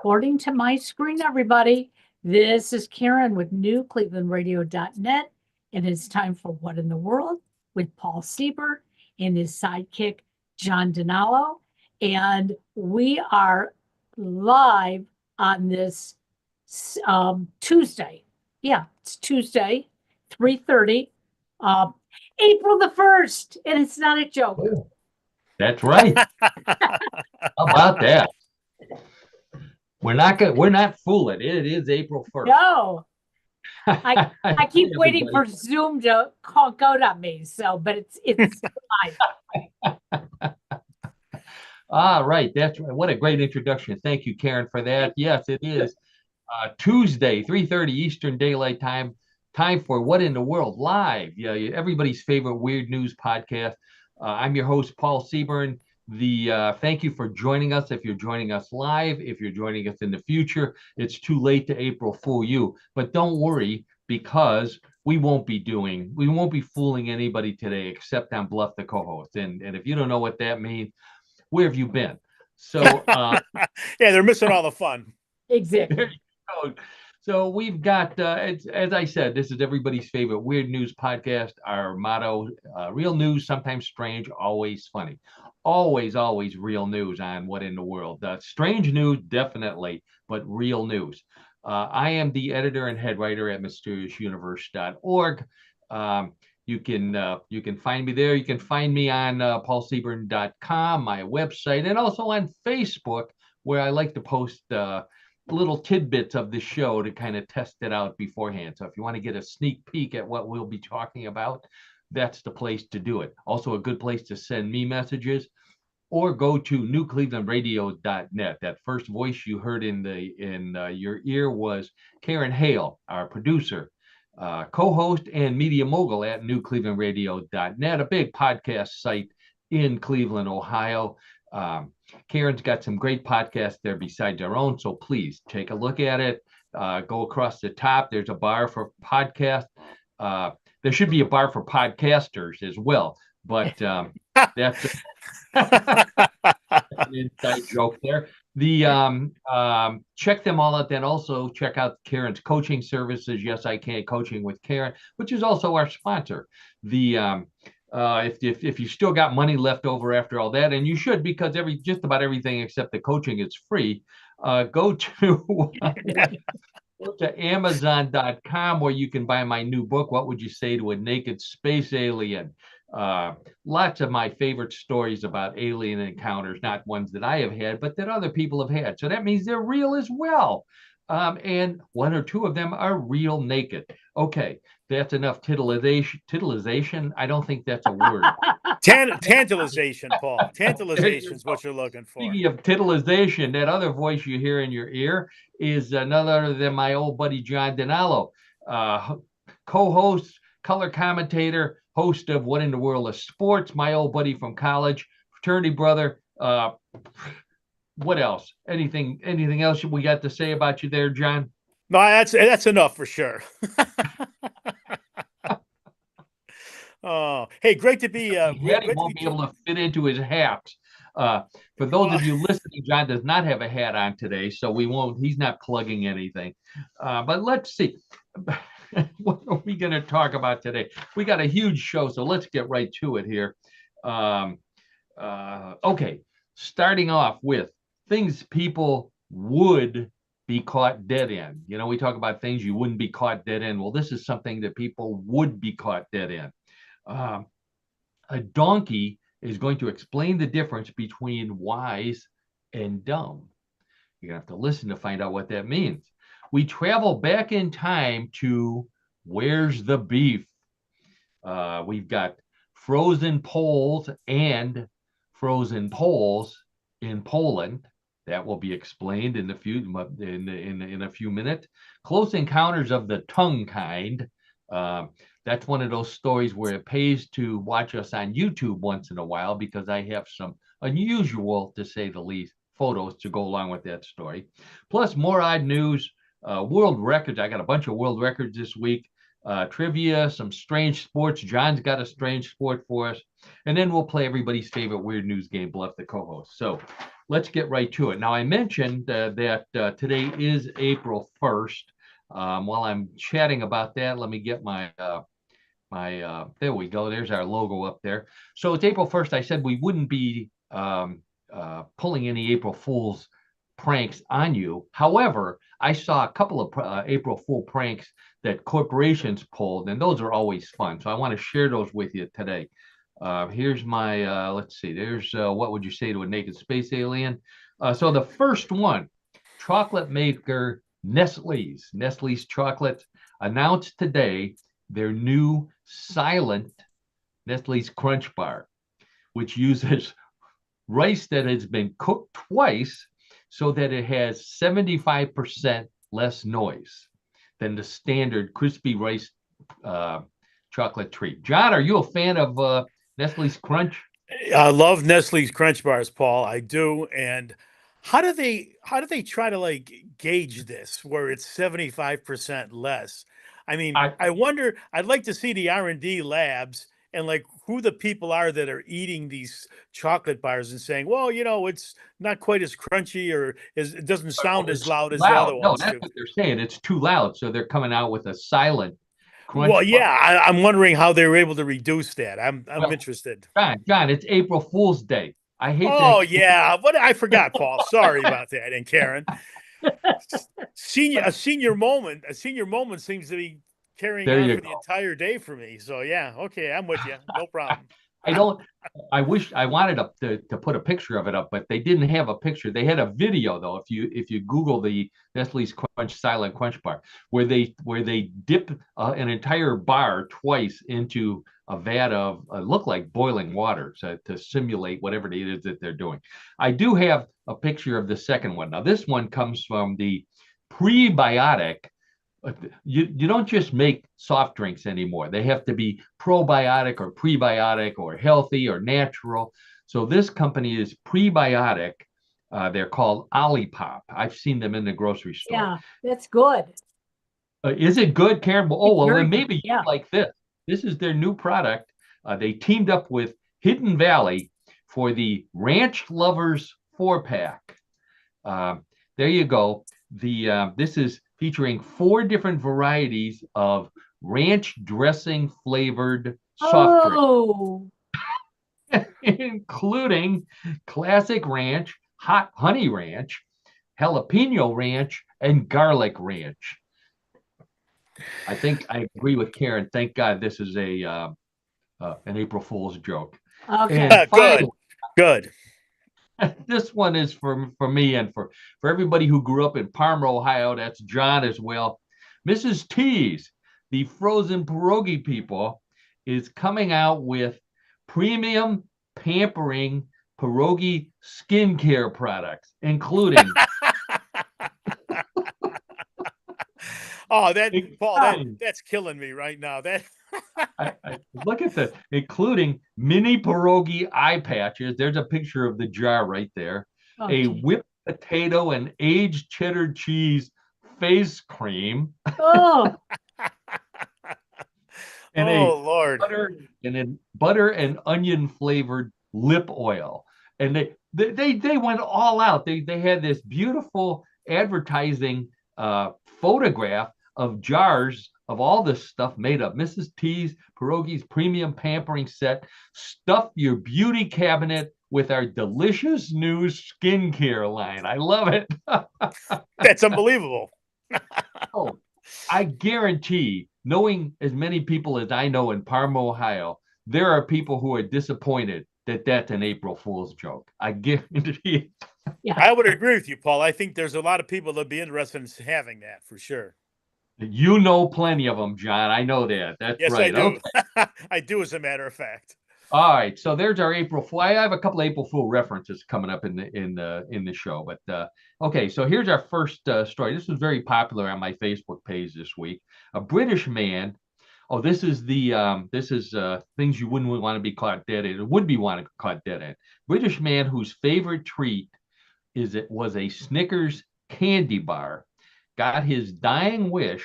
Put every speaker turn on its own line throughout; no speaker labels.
according to my screen, everybody, this is Karen with newclevelandradio.net, and it's time for What in the World with Paul Siebert and his sidekick, John Donalo. And we are live on this Tuesday. Yeah, it's Tuesday, 3:30, April the 1st, and it's not a joke.
That's right. How about that? We're not fooling. It is April 1st.
No. I keep waiting for Zoom to conk out on me. So, but it's live.
Right. That's right. What a great introduction. Thank you, Karen, for that. Yes, it is Tuesday, 3:30 Eastern Daylight Time. Time for What in the World live. Yeah, everybody's favorite weird news podcast. I'm your host, Paul Seaburn. Thank you for joining us. If you're joining us live, if you're joining us in the future, it's too late to April Fool you. But don't worry, because we won't be fooling anybody today except on Bluff the co-host. And if you don't know what that means, where have you been? So
yeah, they're missing all the fun.
Exactly.
So we've got, as I said, this is everybody's favorite weird news podcast. Our motto, real news, sometimes strange, always funny. Always real news on What in the World. Strange news, definitely, but real news. I am the editor and head writer at MysteriousUniverse.org. You can find me there. You can find me on paulseaburn.com, my website, and also on Facebook, where I like to post little tidbits of the show to kind of test it out beforehand. So if you want to get a sneak peek at what we'll be talking about, that's the place to do it. Also a good place to send me messages, or go to newclevelandradio.net. That first voice you heard in your ear was Karen Hale, our producer, co-host and media mogul at newclevelandradio.net, a big podcast site in Cleveland, Ohio. Karen's got some great podcasts there besides our own, so please take a look at it. Go across the top. There's a bar for podcasts. There should be a bar for podcasters as well, but that's an inside joke there. Check them all out. Then also check out Karen's coaching services. Yes, I Can Coaching with Karen, which is also our sponsor. If you still got money left over after all that, and you should, because just about everything except the coaching is free, go to Amazon.com, where you can buy my new book, What Would You Say to a Naked Space Alien? Lots of my favorite stories about alien encounters, not ones that I have had, but that other people have had. So that means they're real as well. And one or two of them are real naked. Okay, that's enough titillization. I don't think that's a word.
Tantalization, Paul. Tantalization is what you're looking for.
Speaking of titillization, that other voice you hear in your ear is none other than my old buddy John Donalo, co-host, color commentator, host of What in the World of Sports, my old buddy from college, fraternity brother. What else? Anything else we got to say about you there, John?
No, that's enough for sure. Oh, hey, great to be.
He won't be able to fit into his hat. For those of you listening, John does not have a hat on today, so he's not plugging anything. But let's see. What are we going to talk about today? We got a huge show, so let's get right to it here. Okay, starting off with things people would be caught dead in. You know, we talk about things you wouldn't be caught dead in. Well, this is something that people would be caught dead in. A donkey is going to explain the difference between wise and dumb. You're going to have to listen to find out what that means. We travel back in time to Where's the Beef? We've got frozen poles and frozen poles in Poland. That will be explained in a few minutes. Close Encounters of the Tongue kind. That's one of those stories where it pays to watch us on YouTube once in a while, because I have some unusual, to say the least, photos to go along with that story. Plus more odd news, world records. I got a bunch of world records this week. Trivia, some strange sports. John's got a strange sport for us. And then we'll play everybody's favorite weird news game, Bluff the co-host. So let's get right to it. Now, I mentioned that today is April 1st. While I'm chatting about that, let me get my there we go. There's our logo up there. So it's April 1st. I said we wouldn't be pulling any April Fool's pranks on you. However, I saw a couple of April Fool pranks that corporations pulled, and those are always fun. So I want to share those with you today. Here's my, let's see, there's what would you say to a naked space alien? So the first one, chocolate maker Nestle's chocolate announced today their new silent Nestle's Crunch Bar, which uses rice that has been cooked twice so that it has 75% less noise than the standard crispy rice chocolate treat. John, are you a fan of Nestle's Crunch?
I love Nestle's Crunch Bars, Paul. I do. And how do they try to like gauge this where it's 75% less? I mean, I wonder, I'd like to see the R&D labs and like who the people are that are eating these chocolate bars and saying, well, it's not quite as crunchy or it doesn't sound as loud as the other
No,
ones
that's
do.
what they're saying. It's too loud, so they're coming out with a silent crunch
Well,
bar.
yeah, I'm wondering how they were able to reduce that. I'm
Well,
interested.
John, it's April Fool's Day. I hate
Oh
that.
yeah, but I forgot, Paul. Sorry about that. And Karen, a senior moment seems to be carrying
There
on
you
for the
go.
entire day for me. So yeah, okay, I'm with you. No problem.
I don't. I wish I wanted to put a picture of it up, but they didn't have a picture. They had a video though. If you Google the Nestle's Crunch Silent Crunch Bar, where they dip an entire bar twice into a vat of look like boiling water to simulate whatever it is that they're doing. I do have a picture of the second one. Now this one comes from the prebiotic. You don't just make soft drinks anymore. They have to be probiotic or prebiotic or healthy or natural. So this company is prebiotic. They're called Olipop. I've seen them in the grocery store.
Yeah, that's good.
Is it good, Karen? Oh,
It's
well,
very
then
good,
maybe
yeah.
you like this. This is their new product. They teamed up with Hidden Valley for the Ranch Lovers 4-pack. There you go. This is featuring 4 different varieties of ranch dressing flavored soft drink,
Oh,
including classic ranch, hot honey ranch, jalapeno ranch, and garlic ranch. I think I agree with Karen. Thank God this is an April Fool's joke.
okay.
And finally,
Good.
this one is for me and for everybody who grew up in Parma, Ohio. That's John as well. Mrs. T's, the frozen pierogi people, is coming out with premium pampering pierogi skincare products, including
Oh, Paul,
including-
that's killing me right now. That
look at the including mini pierogi eye patches. There's a picture of the jar right there.
Okay.
A whipped potato and aged cheddar cheese face cream.
Oh,
And
oh Lord.
butter and onion flavored lip oil. And they went all out. They had this beautiful advertising photograph of jars of all this stuff made up. Mrs. T's Pierogi's premium pampering set. Stuff your beauty cabinet with our delicious new skincare line. I love it.
That's unbelievable.
Oh, I guarantee, knowing as many people as I know in Parma, Ohio, there are people who are disappointed that that's an April Fool's joke. I guarantee it.
yeah.
I would agree with you, Paul. I think there's a lot of people that'd be interested in having that for sure.
You know plenty of them, John. I know that. That's
Yes,
right.
I do.
Okay.
I do, as a matter of fact.
All right. So there's our April Fool. I have a couple of April Fool references coming up in the show. But okay, so here's our first story. This was very popular on my Facebook page this week. A British man. Oh, this is things you wouldn't want to be caught dead in. It would be want to caught dead in. British man whose favorite treat was a Snickers candy bar, got his dying wish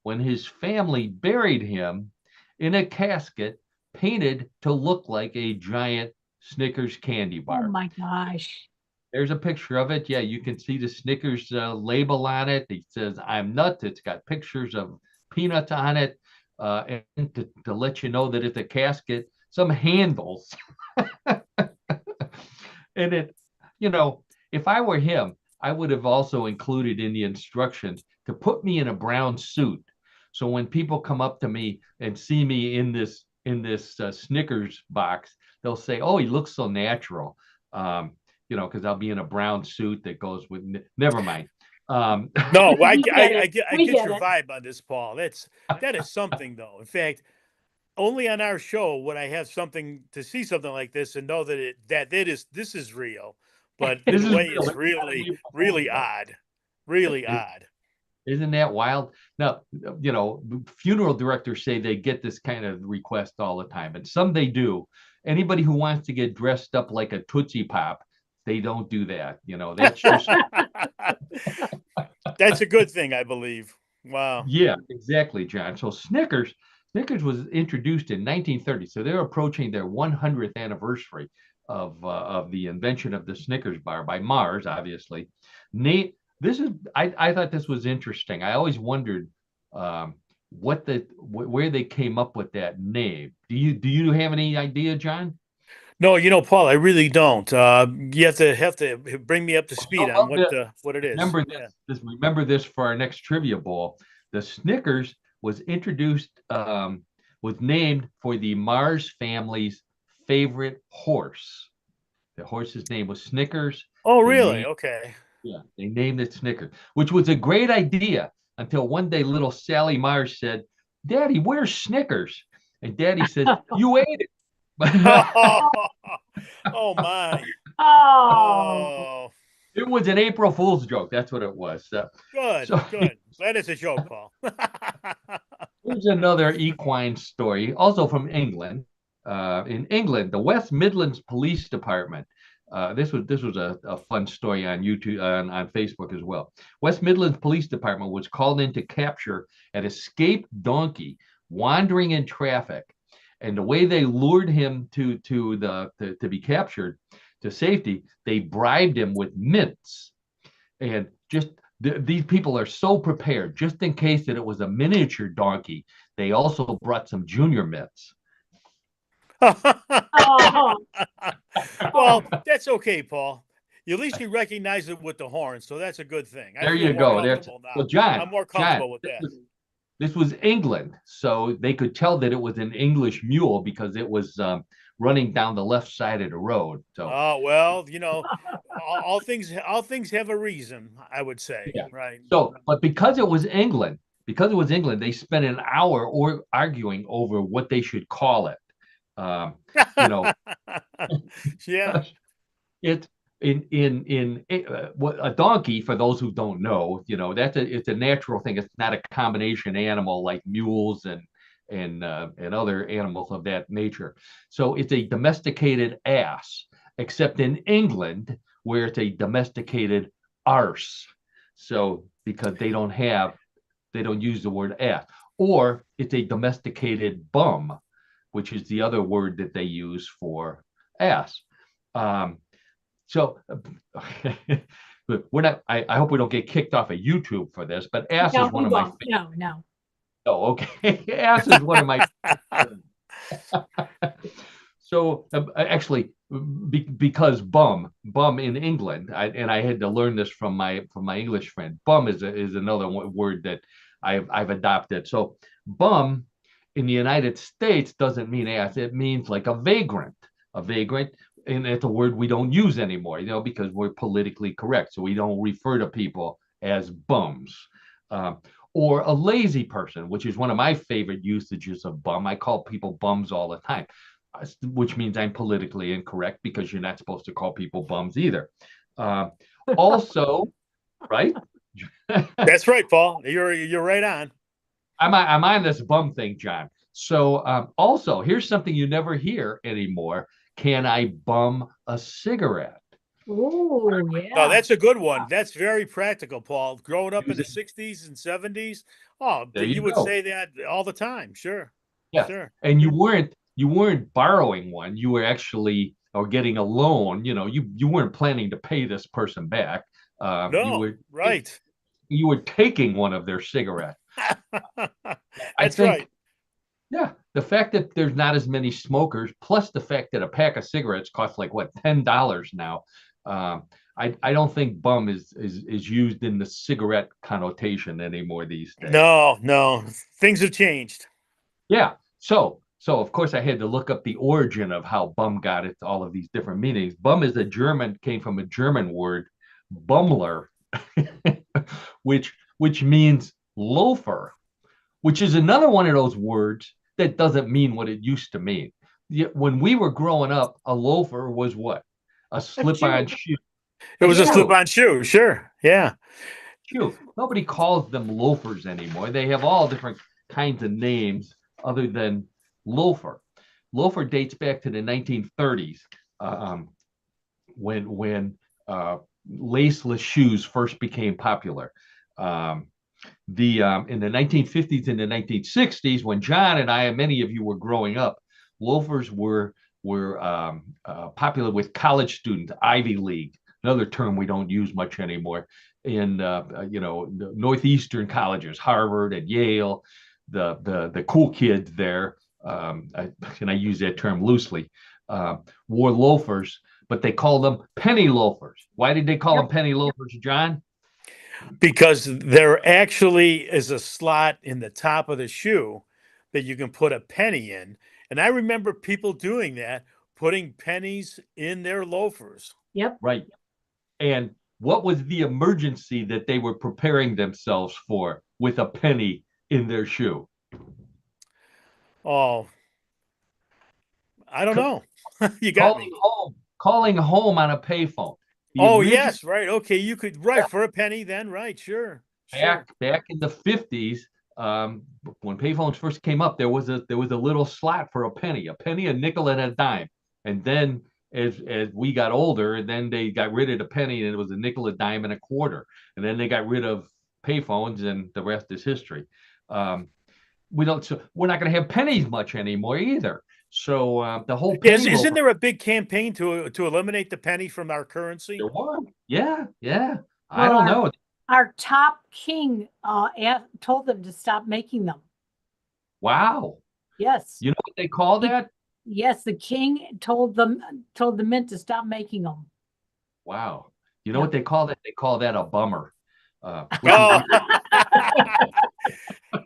when his family buried him in a casket painted to look like a giant Snickers candy bar.
Oh my gosh.
There's a picture of it. Yeah, you can see the Snickers label on it. It says "I'm nuts." It's got pictures of peanuts on it, and to let you know that it's a casket, some handles, and it, you know, if I were him, I would have also included in the instructions to put me in a brown suit. So when people come up to me and see me in this Snickers box, they'll say, "Oh, he looks so natural." Because I'll be in a brown suit that goes with. Never mind.
No,
We get it.
I
We
get
get
your
it.
vibe on this, Paul. That is something, though. In fact, only on our show would I have something to see something like this and know that this is real. But in
This
a
is
way,
real.
it's really odd, really odd.
Isn't that wild? Now, funeral directors say they get this kind of request all the time, and some they do. Anybody who wants to get dressed up like a Tootsie Pop, they don't do that. That's just
That's a good thing, I believe. Wow.
yeah, exactly, John. So Snickers was introduced in 1930, so they're approaching their 100th anniversary of the invention of the Snickers bar by Mars, obviously. Nate, I thought this was interesting. I always wondered where they came up with that name. Do you have any idea, John?
No, Paul, I really don't. You have to bring me up to speed on
Well,
what it is.
remember
Yeah.
remember this for our next trivia bowl. The Snickers was introduced, was named for the Mars family's favorite horse. The horse's name was Snickers.
Oh,
They
really?
named,
Okay.
yeah, they named it Snickers, which was a great idea until one day little Sally Mars said, "Daddy, where's Snickers?" And Daddy said, "You ate it."
Oh my.
Oh,
Oh,
It was an April Fool's joke. That's what it was.
good,
So
good. That is a joke, Paul.
here's another equine story, also from England. In England, the West Midlands Police Department. This was a fun story on YouTube on Facebook as well. West Midlands Police Department was called in to capture an escaped donkey wandering in traffic, and the way they lured him to be captured to safety, they bribed him with mints, and just these people are so prepared, just in case that it was a miniature donkey. They also brought some junior mitts.
oh,
Well, that's okay, Paul. At least you recognize it with the horn, so that's a good thing. I
There
feel
you
more
go. That's
comfortable
well,
now.
John.
I'm more
John,
comfortable with that.
this was England, so they could tell that it was an English mule because it was running down the left side of the road. So
Oh, well, all things have a reason, I would say,
yeah.
right?
So, but because it was England, they spent an hour arguing over what they should call it. Um, you know,
Yeah.
it in what a donkey, for those who don't know, it's a natural thing. It's not a combination animal like mules and other animals of that nature. So it's a domesticated ass, except in England where it's a domesticated arse. So because they don't use the word ass, or it's a domesticated bum, which is the other word that they use for ass. Um, so we're not. I hope we don't get kicked off of YouTube for this. But ass
no,
is one
we
of my.
won't. No, no.
Oh, okay. Ass is one of my. So actually, because bum in England, I had to learn this from my English friend. Bum is another word that I've adopted. So bum in the United States doesn't mean ass. It means like a vagrant. A vagrant, and it's a word we don't use anymore, because we're politically correct. So we don't refer to people as bums. Um, or a lazy person, which is one of my favorite usages of bum. I call people bums all the time, which means I'm politically incorrect because you're not supposed to call people bums either. Uh, Also, right?
That's right, Paul. You're right on.
I'm on this bum thing, John. So also, here's something you never hear anymore. Can I bum a cigarette?
Oh,
No,
yeah.
that's a good one. That's very practical, Paul. Growing up in the 60s and 70s,
There
you
you
would
go.
say that all the time. Sure.
Yes,
Sure.
and you weren't borrowing one. You were actually or getting a loan, you weren't planning to pay this person back.
No, right.
You were taking one of their cigarettes. I
That's
think,
right.
yeah, the fact that there's not as many smokers, plus the fact that a pack of cigarettes costs like what, $10 now. Um, I don't think bum is used in the cigarette connotation anymore these days.
No, no, things have changed.
Yeah. So of course I had to look up the origin of how bum got its all of these different meanings. Bum came from a German word, bummler, which means loafer, which is another one of those words that doesn't mean what it used to mean. When we were growing up, a loafer was what? A slip-on shoe.
It was a
Shoe.
slip-on shoe, sure. Yeah.
Shoe. Nobody calls them loafers anymore. They have all different kinds of names other than loafer. Loafer dates back to the 1930s, when laceless shoes first became popular. In the 1950s and the 1960s, when John and I and many of you were growing up, loafers were popular with college students, Ivy League, another term we don't use much anymore, in the northeastern colleges, Harvard and Yale, the cool kids there, and I use that term loosely, wore loafers, but they called them penny loafers. Why did they call them penny loafers, John?
Because there actually is a slot in the top of the shoe that you can put a penny in. And I remember people doing that, putting pennies in their loafers.
Yep.
Right. And what was the emergency that they were preparing themselves for with a penny in their shoe?
Oh, I don't know. You got me.
Calling home on a payphone.
Oh, yes, right. Okay, you could, right, for a penny then, right, sure.
Back in the 50s, when payphones first came up, there was a little slot for a penny, a nickel, and a dime. And then as we got older, and then they got rid of the penny, and it was a nickel, a dime, and a quarter. And then they got rid of payphones, and the rest is history. We're not going to have pennies much anymore either. So the whole penny
isn't there a big campaign to eliminate the penny from our currency?
There was. Yeah. I don't know.
Our top king told them to stop making them.
Wow.
Yes.
You know what they call that?
Yes, the king told the mint to stop making them.
Wow. You know what they call that? They call that a bummer.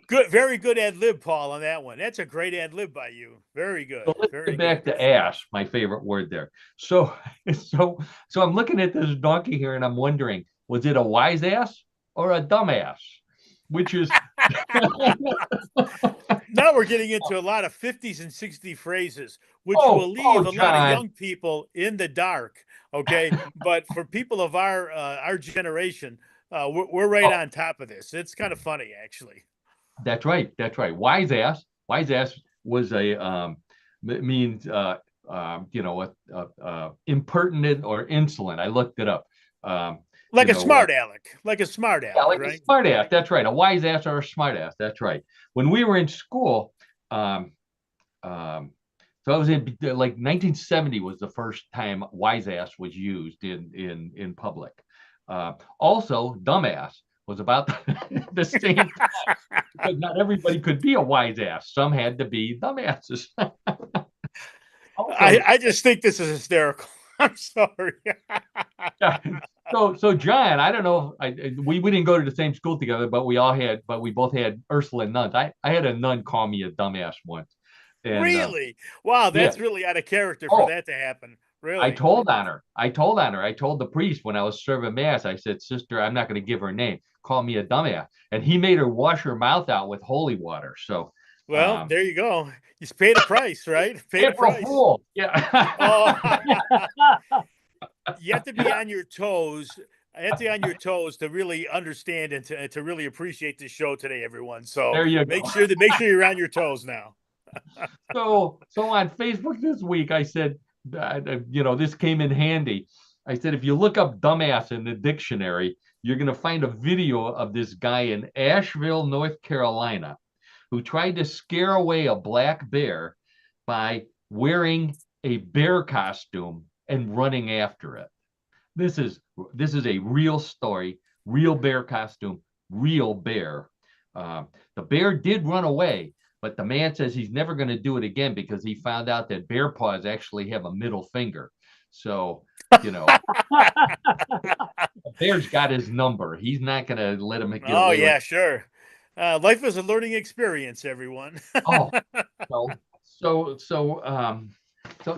Good, very good ad lib, Paul, on that one. That's a great ad lib by you. Very good.
So let's get back to ass, my favorite word there. So I'm looking at this donkey here, and I'm wondering, was it a wise ass or a dumb ass? Which is
now we're getting into a lot of 50s and 60s phrases, which will leave a lot of young people in the dark. Okay, but for people of our generation, we're right on top of this. It's kind of funny, actually.
That's right. Wise ass was a means impertinent or insolent. I looked it up.
Like a smart aleck, right?
A smart ass. That's right. A wise ass or a smart ass. That's right. When we were in school, so I was in like 1970 was the first time wise ass was used in public. Also, dumbass was about the same time, because not everybody could be a wise ass. Some had to be dumbasses.
I just think this is hysterical. I'm sorry.
So John, I don't know. We didn't go to the same school together, but we both had Ursuline nuns. I had a nun call me a dumbass once. And,
really? Wow, that's really out of character for that to happen. Really?
I told on her. I told the priest when I was serving mass. I said, "Sister, I'm not going to give her name. Call me a dumbass." And he made her wash her mouth out with holy water. So,
well, there you go. You paid a price, right? Paid a price.
Yeah.
You have to be on your toes. I have to be on your toes to really understand and to really appreciate this show today, everyone. So
there you
make sure you're on your toes now.
So on Facebook this week, I said, this came in handy. I said, if you look up dumbass in the dictionary, you're going to find a video of this guy in Asheville, North Carolina, who tried to scare away a black bear by wearing a bear costume and running after it. This is a real story, real bear costume, real bear. The bear did run away, but the man says he's never going to do it again because he found out that bear paws actually have a middle finger. So, the bear's got his number. He's not going to let him get
Oh
away
yeah,
with.
sure. Life is a learning experience, everyone.
Oh, so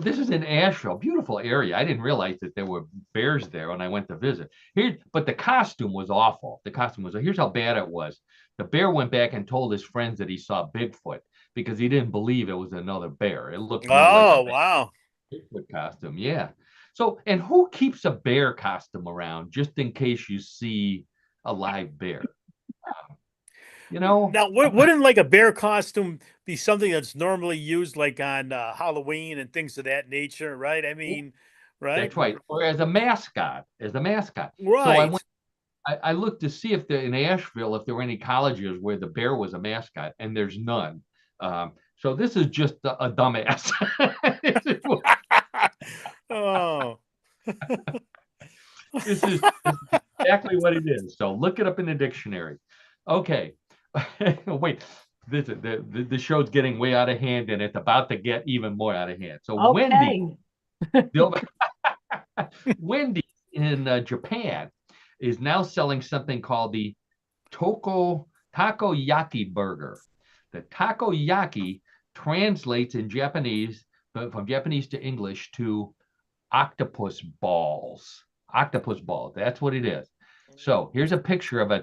this is in Asheville, beautiful area. I didn't realize that there were bears there when I went to visit. But the costume was awful. Here's how bad it was. The bear went back and told his friends that he saw Bigfoot because he didn't believe it was another bear. It looked more like
Oh
a
wow.
Bigfoot costume. Yeah. So, and who keeps a bear costume around just in case you see a live bear? You know,
Now, wouldn't like a bear costume be something that's normally used like on Halloween and things of that nature, right? I mean, right?
that's right. Or as a mascot. So
Right.
I looked to see if in Asheville, if there were any colleges where the bear was a mascot, and there's none. So this is just a dumbass.
Oh.
This is exactly what it is. So look it up in the dictionary. Okay. Wait. The show's getting way out of hand, and it's about to get even more out of hand. So
Okay.
Wendy in Japan is now selling something called the takoyaki burger. The takoyaki translates in Japanese from Japanese to English to octopus balls. Octopus balls. That's what it is. So here's a picture of a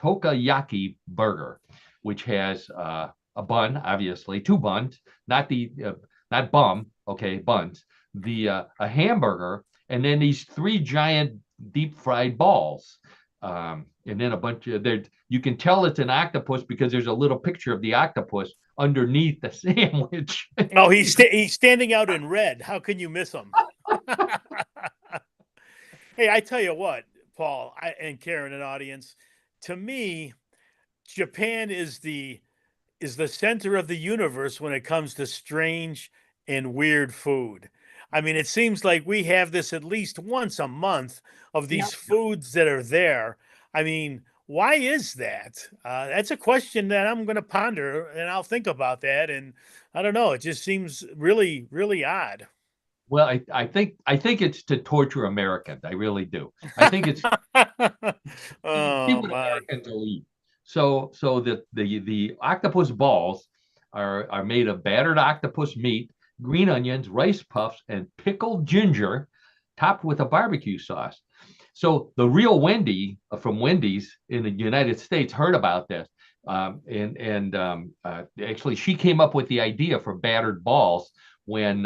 tokayaki burger, which has a bun, obviously, two buns, not bum, okay, buns, a hamburger, and then these three giant deep fried balls. And then a bunch of there. You can tell it's an octopus because there's a little picture of the octopus underneath the sandwich.
Oh, he's standing out in red. How can you miss him? Hey, I tell you what, Paul, and Karen, and audience, to me, Japan is the center of the universe when it comes to strange and weird food. I mean, it seems like we have this at least once a month of
Yep.
these foods that are there. I mean, why is that? That's a question that I'm going to ponder, and I'll think about that. And I don't know. It just seems really, really odd.
Well, I think it's to torture Americans. I really do. I think it's see
Oh
what
my.
Americans will eat. So the octopus balls are made of battered octopus meat, green onions, rice puffs, and pickled ginger, topped with a barbecue sauce. So the real Wendy from Wendy's in the United States heard about this, and actually she came up with the idea for battered balls when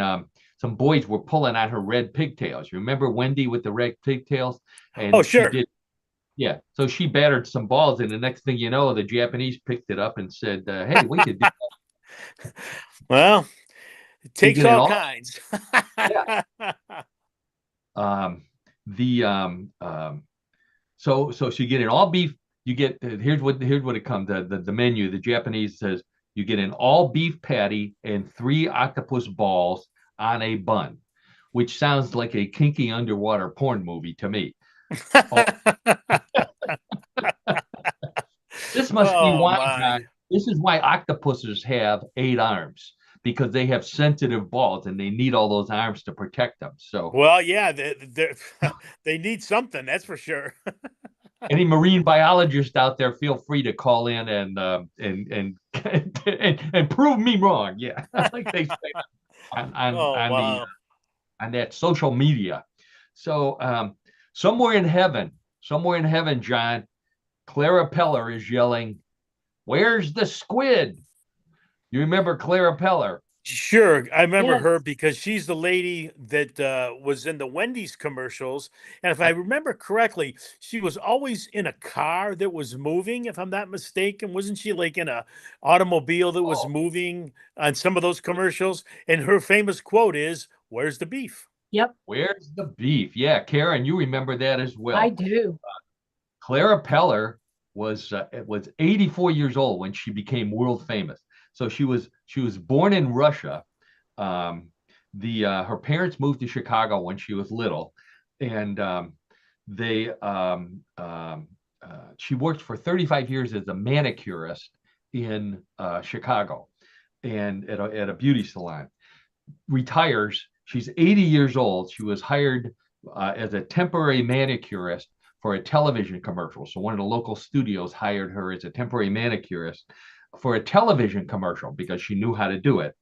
some boys were pulling on her red pigtails. You remember Wendy with the red pigtails?
Oh,
And she
sure.
did, yeah. So she battered some balls, and the next thing you know, the Japanese picked it up and said, "Hey, we could
Well, it
you
takes
get it
all
all."
kinds.
Yeah. Um, the so she get an all beef. You get here's what it comes. The menu. The Japanese says you get an all beef patty and three octopus balls on a bun, which sounds like a kinky underwater porn movie to me. Oh, this must be
Oh
why,
my.
John. This is why octopuses have 8 arms because they have sensitive balls and they need all those arms to protect them. So,
Well, yeah, they need something, that's for sure.
any marine biologist out there, feel free to call in and prove me wrong. Yeah, like they say on
Oh wow.
on that social media. So, somewhere in heaven, John, Clara Peller is yelling, "Where's the squid?" You remember Clara Peller?
Sure, I remember her
Yes.
because she's the lady that was in the Wendy's commercials, and if I remember correctly, she was always in a car that was moving. If I'm not mistaken, wasn't she like in a automobile that was
Oh,
moving on some of those commercials? And her famous quote is, "Where's the beef?"
Yep.
where's the beef? Yeah, Karen, you remember that as
I
well.
do.
Clara Peller was 84 years old when she became world famous. So she was born in Russia, um, her parents moved to Chicago when she was little, and they she worked for 35 years as a manicurist in Chicago, and at a beauty salon. Retires. She's 80 years old. She was hired as a temporary manicurist for a television commercial. So one of the local studios hired her as a temporary manicurist for a television commercial because she knew how to do it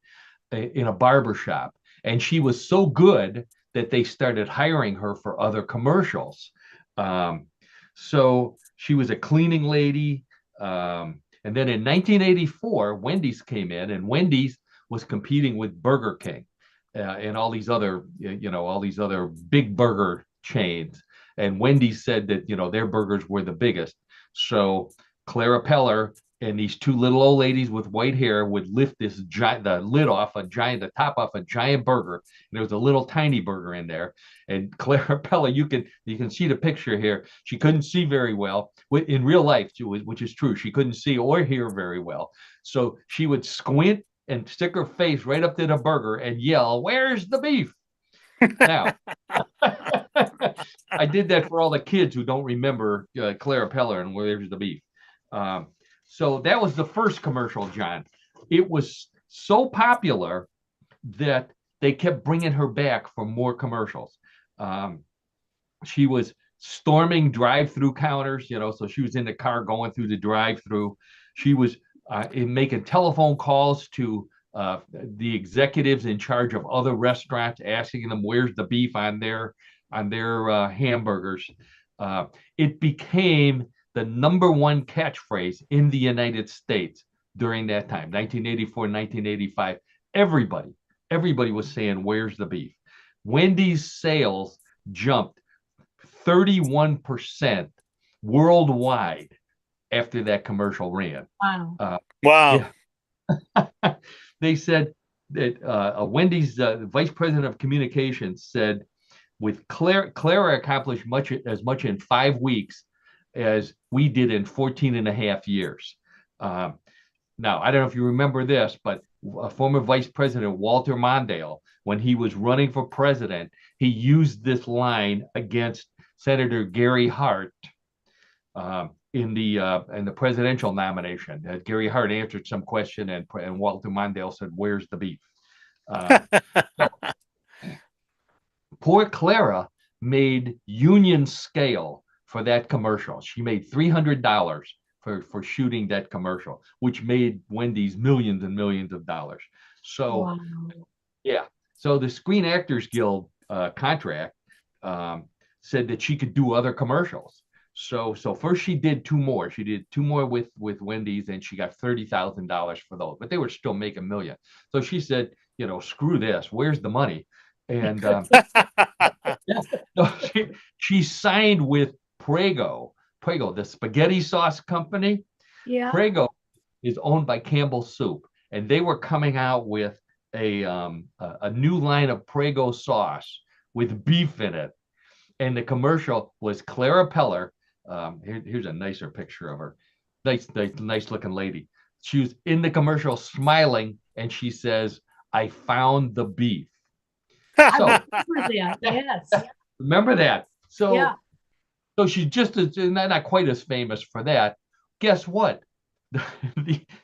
in a barber shop. And she was so good that they started hiring her for other commercials. So she was a cleaning lady. And then in 1984, Wendy's came in, and Wendy's was competing with Burger King and all these other, all these other big burger chains. And Wendy's said that, their burgers were the biggest. So Clara Peller and these two little old ladies with white hair would lift the lid off the top off a giant burger. And there was a little tiny burger in there. And Clara Peller, you can see the picture here. She couldn't see very well in real life, which is true. She couldn't see or hear very well. So she would squint and stick her face right up to the burger and yell, "Where's the beef?" Now, I did that for all the kids who don't remember Clara Peller and Where's the Beef. So that was the first commercial, John. It was so popular that they kept bringing her back for more commercials. She was storming drive-through counters, so she was in the car going through the drive-through. She was making telephone calls to the executives in charge of other restaurants, asking them where's the beef on their hamburgers. It became the number one catchphrase in the United States during that time, 1984, 1985. Everybody was saying, "Where's the beef?" Wendy's sales jumped 31% worldwide after that commercial ran.
Wow.
Wow.
Yeah. They said that Wendy's vice president of communications said, with Clara accomplished as much in 5 weeks as we did in 14 and a half years. Now, I don't know if you remember this, but former Vice President Walter Mondale, when he was running for president, he used this line against Senator Gary Hart in the presidential nomination. Gary Hart answered some question, and Walter Mondale said, "Where's the beef?" Poor Clara made union scale for that commercial. She made $300 for shooting that commercial, which made Wendy's millions and millions of dollars. So, wow. Yeah. So the Screen Actors Guild contract said that she could do other commercials. So first she did 2 more. She did 2 more with Wendy's, and she got $30,000 for those, but they were still making millions. So she said, screw this. Where's the money? And yeah, so she signed with Prego, the spaghetti sauce company.
Yeah.
Prego is owned by Campbell Soup, and they were coming out with a new line of Prego sauce with beef in it. And the commercial was Clara Peller. Here's a nicer picture of her. Nice looking lady. She was in the commercial smiling, and she says, "I found the beef." So,
yes.
Remember that. So,
yeah.
So she's just not quite as famous for that. Guess what?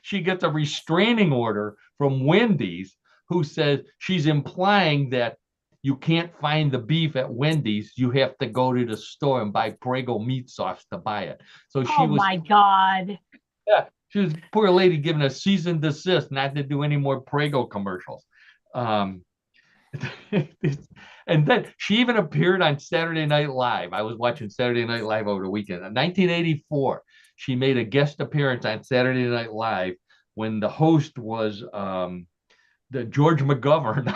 She gets a restraining order from Wendy's, who says she's implying that you can't find the beef at Wendy's. You have to go to the store and buy Prego meat sauce to buy it. So she was. Oh my
God.
Yeah, she was poor lady given a cease and desist not to do any more Prego commercials. And then she even appeared on Saturday Night Live. I was watching Saturday Night Live over the weekend. In 1984, she made a guest appearance on Saturday Night Live when the host was the George McGovern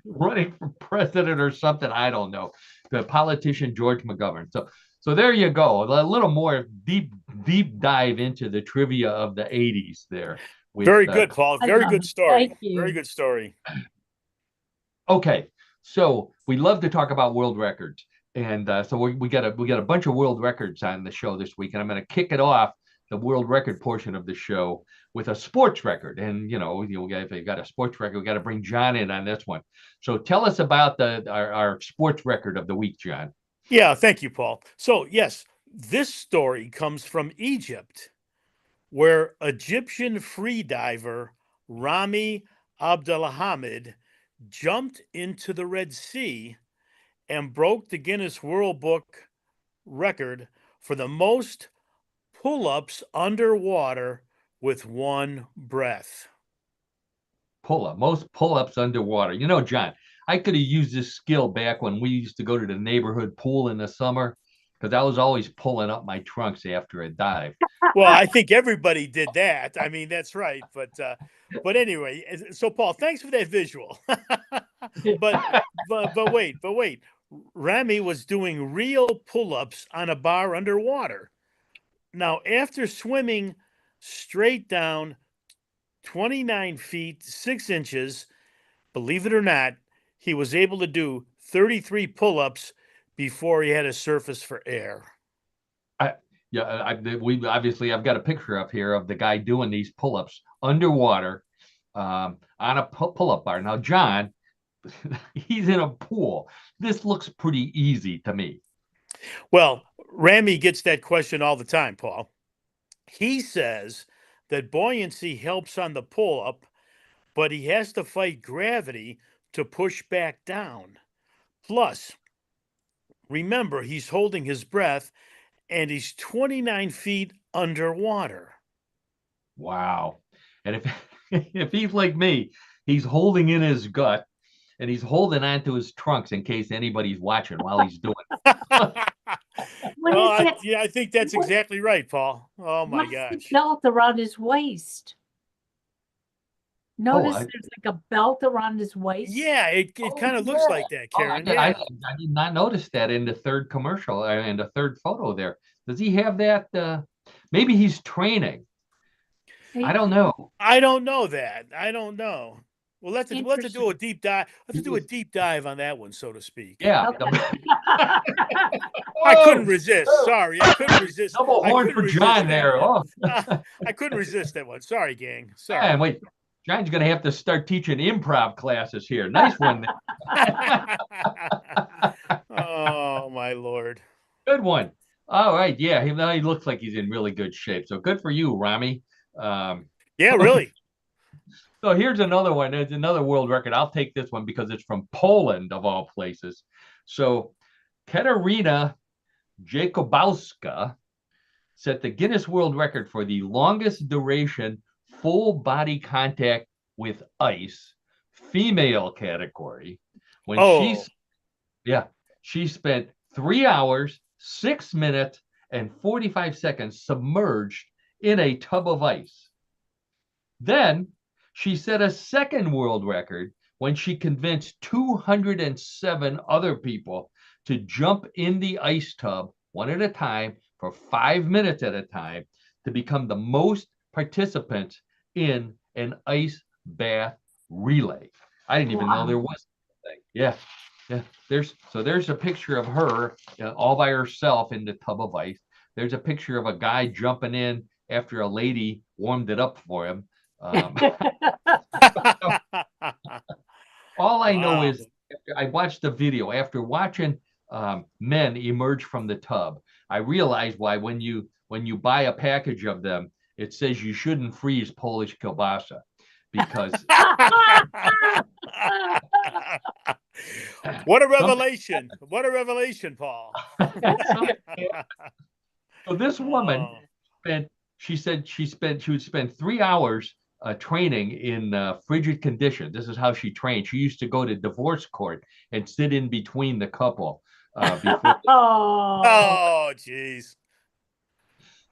running for president or something. I don't know. The politician George McGovern. So there you go. A little more deep dive into the trivia of the 80s there.
Very good, Paul. Very good story.
Thank you.
Very good story.
Okay, so we love to talk about world records, and so we got a bunch of world records on the show this week, and I'm going to kick it off the world record portion of the show with a sports record. And if you got a sports record, we got to bring John in on this one. So tell us about our sports record of the week, John.
Yeah, thank you, Paul. So yes, this story comes from Egypt, where Egyptian freediver Rami Abdelhamid jumped into the Red Sea and broke the Guinness World Book record for the most pull-ups underwater with one breath.
Most pull-ups underwater. John, I could have used this skill back when we used to go to the neighborhood pool in the summer, because I was always pulling up my trunks after a dive.
Well, I think everybody did that. I mean, that's right. But anyway, so Paul, thanks for that visual. but wait. Rami was doing real pull-ups on a bar underwater. Now, after swimming straight down 29 feet, 6 inches, believe it or not, he was able to do 33 pull-ups before he had to surface for air.
I've got a picture up here of the guy doing these pull-ups underwater on a pull-up bar. Now, John, he's in a pool. This looks pretty easy to me.
Well, Rami gets that question all the time, Paul. He says that buoyancy helps on the pull-up, but he has to fight gravity to push back down. Plus, remember, he's holding his breath, and he's 29 feet underwater.
Wow. And if he's like me, he's holding in his gut, and he's holding onto his trunks in case anybody's watching while he's doing it.
I think that's exactly right, Paul. Oh my gosh.
The belt around his waist. Notice there's like a belt around his waist.
Yeah, it kind of looks like that, Karen.
I did not notice that in the third commercial and the third photo there. Does he have that? Maybe he's training. I don't know.
I don't know that. I don't know. Well, let's do a deep dive. Let's do a deep dive on that one, so to speak.
Yeah.
Okay.
I couldn't resist. Sorry, I couldn't resist.
Double horn for John there. Oh.
I couldn't resist that one. Sorry, gang. Sorry.
Yeah, wait, John's going to have to start teaching improv classes here. Nice one.
Oh, my Lord.
Good one. All right. Yeah, he looks like he's in really good shape. So good for you, Rami.
Yeah, really.
So here's another one. It's another world record. I'll take this one because it's from Poland, of all places. So Katarina Jakubowska set the Guinness World Record for the longest duration full body contact with ice, female category, when she spent 3 hours, 6 minutes, and 45 seconds submerged in a tub of ice. Then she set a second world record when she convinced 207 other people to jump in the ice tub one at a time for 5 minutes at a time to become the most participants in an ice bath relay. I didn't even know there was a thing. Yeah. There's a picture of her all by herself in the tub of ice. There's a picture of a guy jumping in after a lady warmed it up for him. All I know is I watched the video. After watching men emerge from the tub, I realized why when you buy a package of them, it says you shouldn't freeze Polish kielbasa, because
what a revelation! What a revelation, Paul.
So this woman she would spend 3 hours training in frigid conditions. This is how she trained. She used to go to divorce court and sit in between the couple.
Oh, jeez.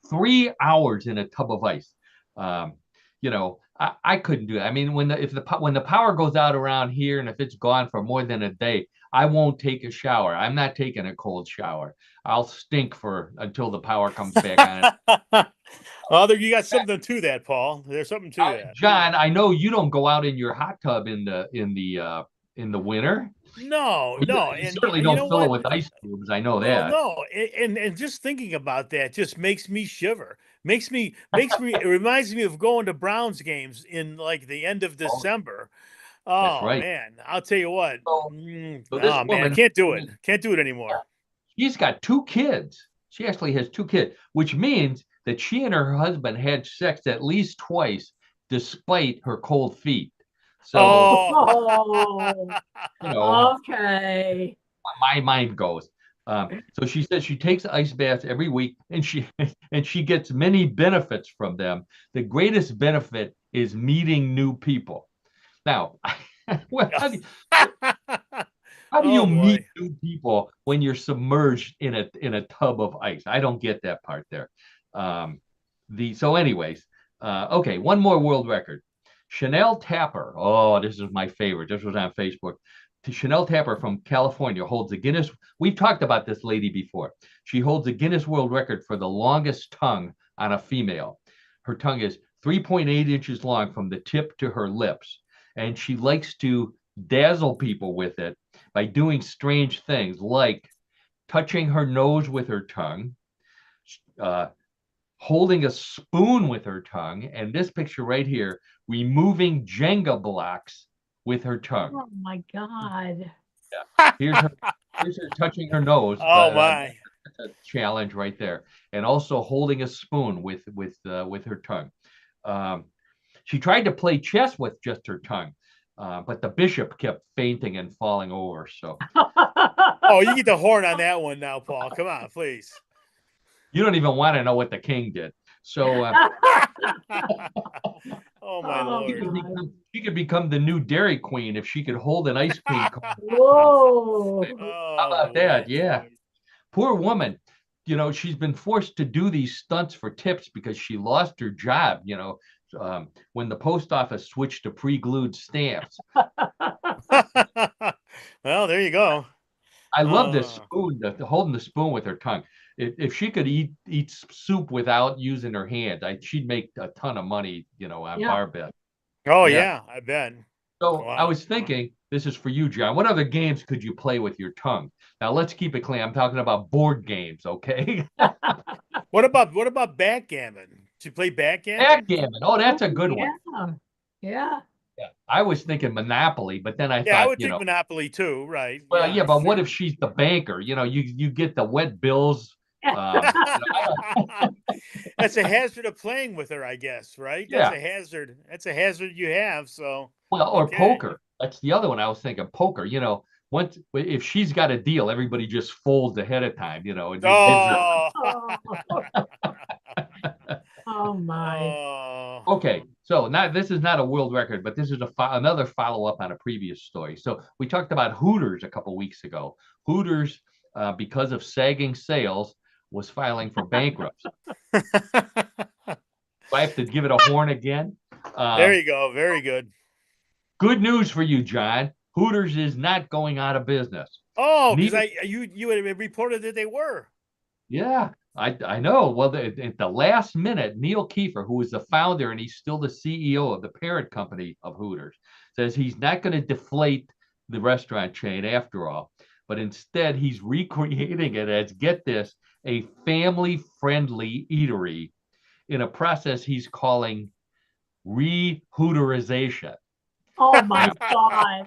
3 hours in a tub of ice. I couldn't do it. I mean, when the power goes out around here, and if it's gone for more than a day, I won't take a shower. I'm not taking a cold shower. I'll stink until the power comes back on.
Well, you got something to that, Paul. There's something to that.
John, I know you don't go out in your hot tub in the winter.
No.
You certainly don't fill it with ice cubes. I know that.
No, and just thinking about that just makes me shiver, It reminds me of going to Browns games in like the end of
Oh,
December.
that's
Oh
right.
man, I'll tell you what.
So, so this
Oh man, I
woman,
can't do it. Can't do it anymore.
she's got 2 kids. She actually has 2 kids, which means that she and her husband had sex at least twice, despite her cold feet. So,
Oh.
Oh,
you know,
okay.
my mind goes. So she says she takes ice baths every week, and she and she gets many benefits from them. The greatest benefit is meeting new people. Now, well, how do
Oh
you meet
boy.
new people when you're submerged in a tub of ice? I don't get that part there. Um, anyways, okay, one more world record. Chanel Tapper. Oh, this is my favorite. This was on Facebook. Chanel Tapper from California holds the Guinness. We've talked about this lady before. She holds the Guinness World Record for the longest tongue on a female. Her tongue is 3.8 inches long from the tip to her lips, and she likes to dazzle people with it by doing strange things like touching her nose with her tongue, uh, holding a spoon with her tongue, and this picture right here, removing Jenga blocks with her tongue.
Oh my God.
Yeah. Here's her touching her nose.
Oh my.
That's a challenge right there, and also holding a spoon with her tongue. She tried to play chess with just her tongue, but the bishop kept fainting and falling over. So
Oh, you get the horn on that one now, Paul. Come on, please.
you don't even want to know what the king did. So
Oh my
Oh,
lord.
she could become the new Dairy Queen if she could hold an ice cream cone.
Whoa.
How
Oh,
about that?
Lord.
Yeah. Poor woman. She's been forced to do these stunts for tips because she lost her job, when the post office switched to pre-glued stamps.
Well, there you go.
I love this spoon, holding the spoon with her tongue. If she could eat soup without using her hand, she'd make a ton of money, on
Yeah.
bar bet.
Oh
Yeah.
yeah, I bet.
So I
Wow.
was thinking, this is for you, John. What other games could you play with your tongue? Now let's keep it clean. I'm talking about board games, okay?
What about backgammon? Did you play backgammon?
Backgammon. Oh, that's a good one.
Yeah. Yeah.
Yeah. I was thinking Monopoly, but then I
Yeah, I
thought,
would think Monopoly too, right?
well, yeah, but what
sure.
if she's the banker? You get the wet bills.
That's a hazard of playing with her, I guess, right? That's
Yeah.
a hazard. That's a hazard you have. So
Well, or
okay.
poker. That's the other one I was thinking. Poker. Once if she's got a deal, everybody just folds ahead of time. And just gives her.
Oh.
Oh my.
Oh.
Okay, so now this is not a world record, but this is another follow up on a previous story. So we talked about Hooters a couple weeks ago. Hooters, because of sagging sales, was filing for bankruptcy. Do I have to give it a horn again?
There you go. Very good.
Good news for you, John. Hooters is not going out of business.
Oh, because you had reported that they were.
Yeah, I know. Well, at the last minute, Neil Kiefer, who is the founder and he's still the CEO of the parent company of Hooters, says he's not going to deflate the restaurant chain after all, but instead he's recreating it as, get this, a family-friendly eatery in a process he's calling re-Hooterization.
Oh my God.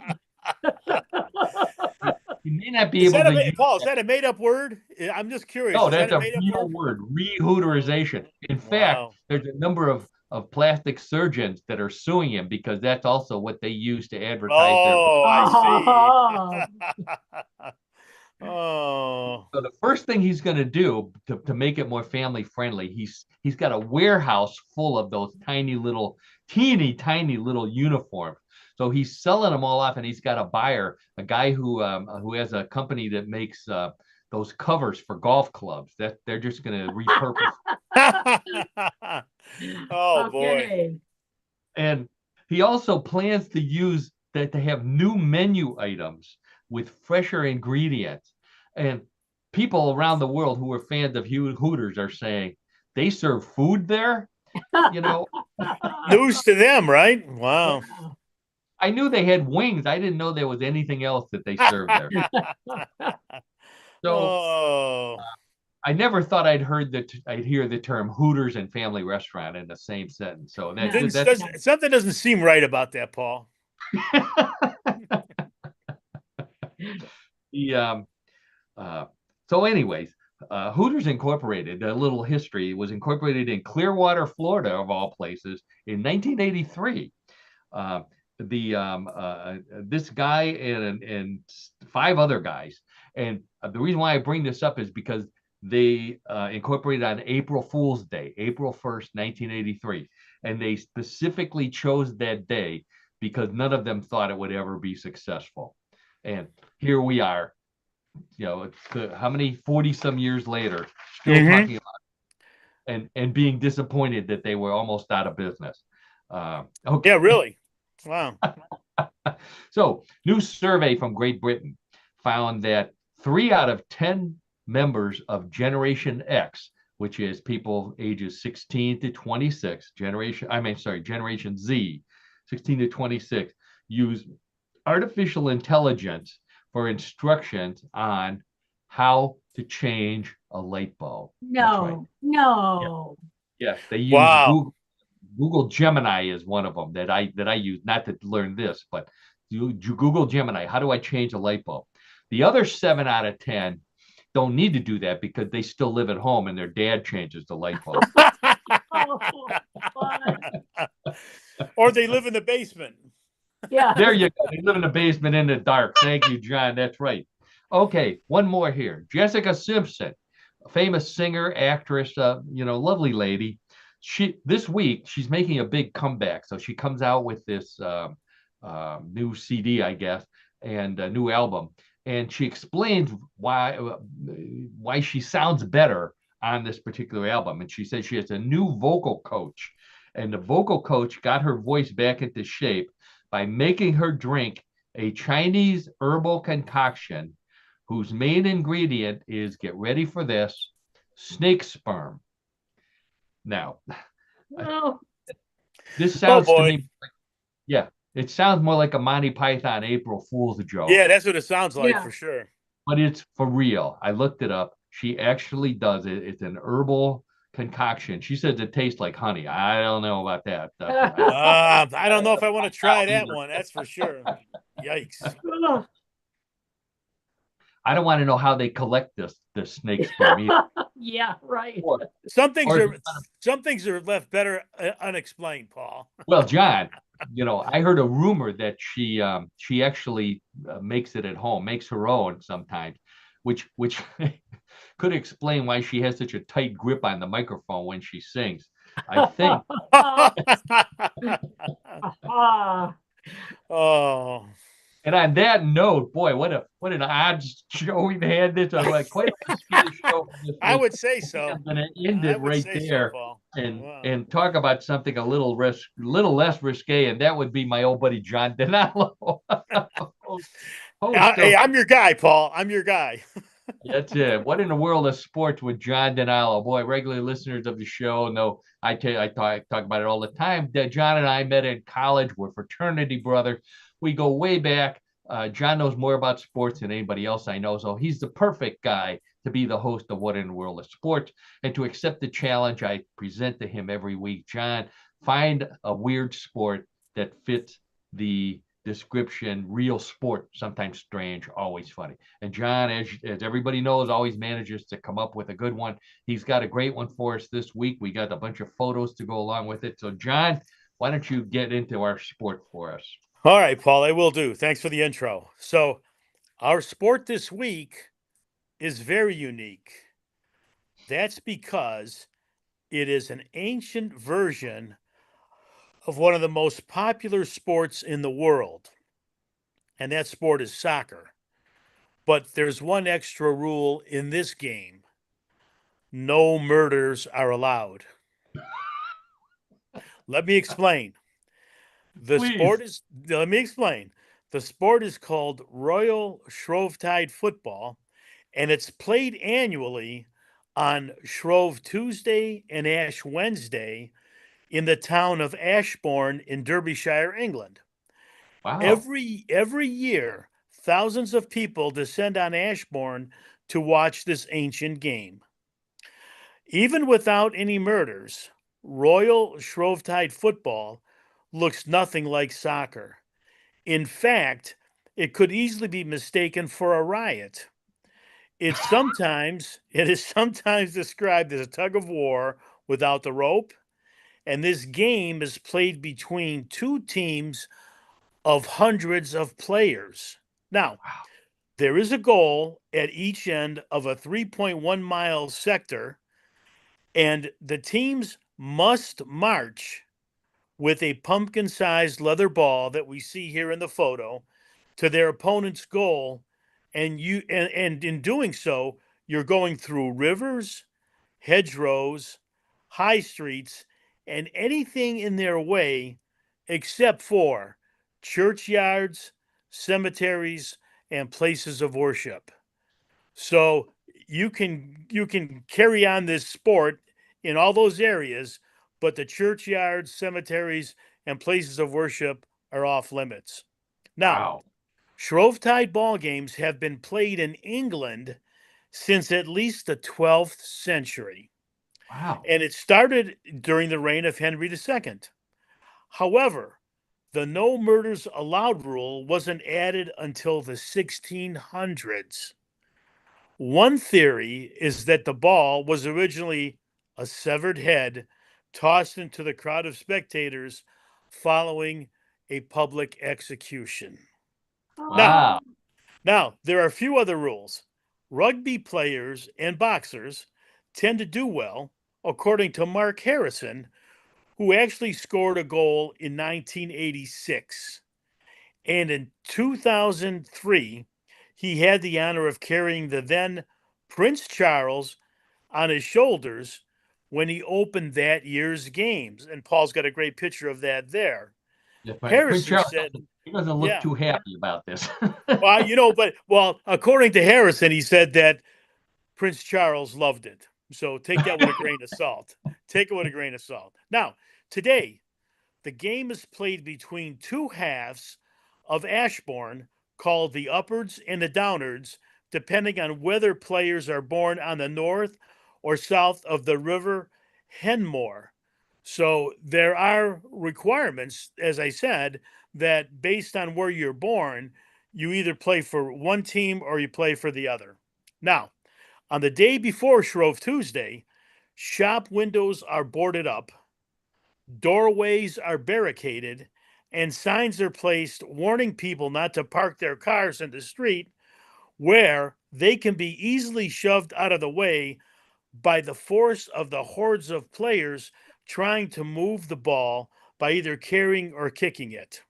You may not be able to use
Paul, is that a made-up word? I'm just curious.
No,
Is that
that's a
made-up
real word, re-Hooterization. In fact,
Wow.
there's a number of plastic surgeons that are suing him because that's also what they use to advertise their.
Oh, I see. Oh.
So the first thing he's going to do to make it more family friendly, he's got a warehouse full of those teeny tiny little uniforms. So he's selling them all off, and he's got a buyer, a guy who has a company that makes those covers for golf clubs. That they're just going to repurpose.
Oh
Okay.
boy.
And he also plans to use that to have new menu items with fresher ingredients. And people around the world who are fans of Hooters are saying they serve food there.
News to them, right? Wow.
I knew they had wings. I didn't know there was anything else that they served there. So I never thought I'd hear the term Hooters and family restaurant in the same sentence. So
Something doesn't seem right about that, Paul.
the so anyways, Hooters Incorporated, a little history, was incorporated in Clearwater, Florida, of all places, in 1983. This guy and five other guys, and the reason why I bring this up is because they incorporated on April Fool's Day, April 1st, 1983, and they specifically chose that day because none of them thought it would ever be successful. And here we are, how many 40 some years later, still talking about it and being disappointed that they were almost out of business.
Okay. Yeah, really. Wow.
So, new survey from Great Britain found that 3 out of 10 members of Generation X, which is people ages 16 to 26, Generation Z, 16 to 26, use artificial intelligence for instructions on how to change a light bulb.
No.
Yes, they use Google Gemini is one of them that I use, not to learn this, but you Google Gemini, how do I change a light bulb? The other 7 out of 10 don't need to do that because they still live at home and their dad changes the light bulb.
Or they live in the basement.
Yeah.
There you go. They live in the basement in the dark. Thank you, John. That's right. Okay, one more here. Jessica Simpson, a famous singer, actress, lovely lady. This week she's making a big comeback. So she comes out with this new CD, I guess, and a new album, and she explains why she sounds better on this particular album. And she says she has a new vocal coach, and the vocal coach got her voice back into shape by making her drink a Chinese herbal concoction whose main ingredient is, get ready for this, snake sperm. Now, this sounds to me, it sounds more like a Monty Python April Fool's joke.
Yeah, that's what it sounds like for sure.
But it's for real. I looked it up. She actually does it. It's an herbal concoction. She says it tastes like honey. I don't know about that.
I don't know if I want to try that one. That's for sure. Yikes.
I don't want to know how they collect this snake sperm either.
Yeah, right.
Some things are left better unexplained, Paul.
Well, John, I heard a rumor that she actually makes it at home, makes her own sometimes, which could explain why she has such a tight grip on the microphone when she sings. I think.
Oh.
And on that note, boy, what an odd show we've had. This like quite a risky show.
I would say so.
I'm going to end it right there and talk about something a little less risque, and that would be my old buddy John Denalo.
Hey, I'm your guy, Paul. I'm your guy.
That's it. What in the world of sports with John Denalo? Boy, regular listeners of the show know I talk about it all the time. John and I met in college. We're fraternity brothers. We go way back. John knows more about sports than anybody else I know, so he's the perfect guy to be the host of What in the World of Sports and to accept the challenge I present to him every week. John, find a weird sport that fits the description, real sport, sometimes strange, always funny. And John, as everybody knows, always manages to come up with a good one. He's got a great one for us this week. We got a bunch of photos to go along with it. So, John, why don't you get into our sport for us?
All right, Paul, I will do. Thanks for the intro. So, our sport this week is very unique. That's because it is an ancient version of one of the most popular sports in the world, and that sport is soccer. But there's one extra rule in this game. No murders are allowed. Let me explain. Let me explain. The sport is called Royal Shrovetide Football, and it's played annually on Shrove Tuesday and Ash Wednesday in the town of Ashbourne in Derbyshire, England.
Wow.
Every year, thousands of people descend on Ashbourne to watch this ancient game. Even without any murders, Royal Shrovetide football looks nothing like soccer. In fact, it could easily be mistaken for a riot. It is sometimes described as a tug of war without the rope, and this game is played between two teams of hundreds of players. Now,
Wow.
there is a goal at each end of a 3.1 mile sector, and the teams must march with a pumpkin sized leather ball that we see here in the photo to their opponent's goal. And in doing so, you're going through rivers, hedgerows, high streets, and anything in their way except for churchyards, cemeteries, and places of worship. So you can carry on this sport in all those areas, but the churchyards, cemeteries, and places of worship are off limits. Now,
Wow.
Shrovetide ball games have been played in England since at least the 12th century,
Wow.
and it started during the reign of Henry II. However, the no murders allowed rule wasn't added until the 1600s. One theory is that the ball was originally a severed head tossed into the crowd of spectators following a public execution. Now,
Wow.
Oh,
now there are a few other rules. Rugby players and boxers tend to do well, according to Mark Harrison, who actually scored a goal in 1986. And in 2003, he had the honor of carrying the then Prince Charles on his shoulders when he opened that year's games. And Paul's got a great picture of that there.
Yeah, but Prince
Harrison
Charles
said,
he doesn't look
yeah,
too happy about this.
well, according to Harrison, he said that Prince Charles loved it. So take that with a grain of salt. Take it with a grain of salt. Now, today, the game is played between two halves of Ashbourne called the Uppards and the Downards, depending on whether players are born on the north or south of the River Henmore. So there are requirements, as I said, that based on where you're born, you either play for one team or you play for the other. Now, on the day before Shrove Tuesday, shop windows are boarded up, doorways are barricaded, and signs are placed warning people not to park their cars in the street where they can be easily shoved out of the way by the force of the hordes of players trying to move the ball by either carrying or kicking it.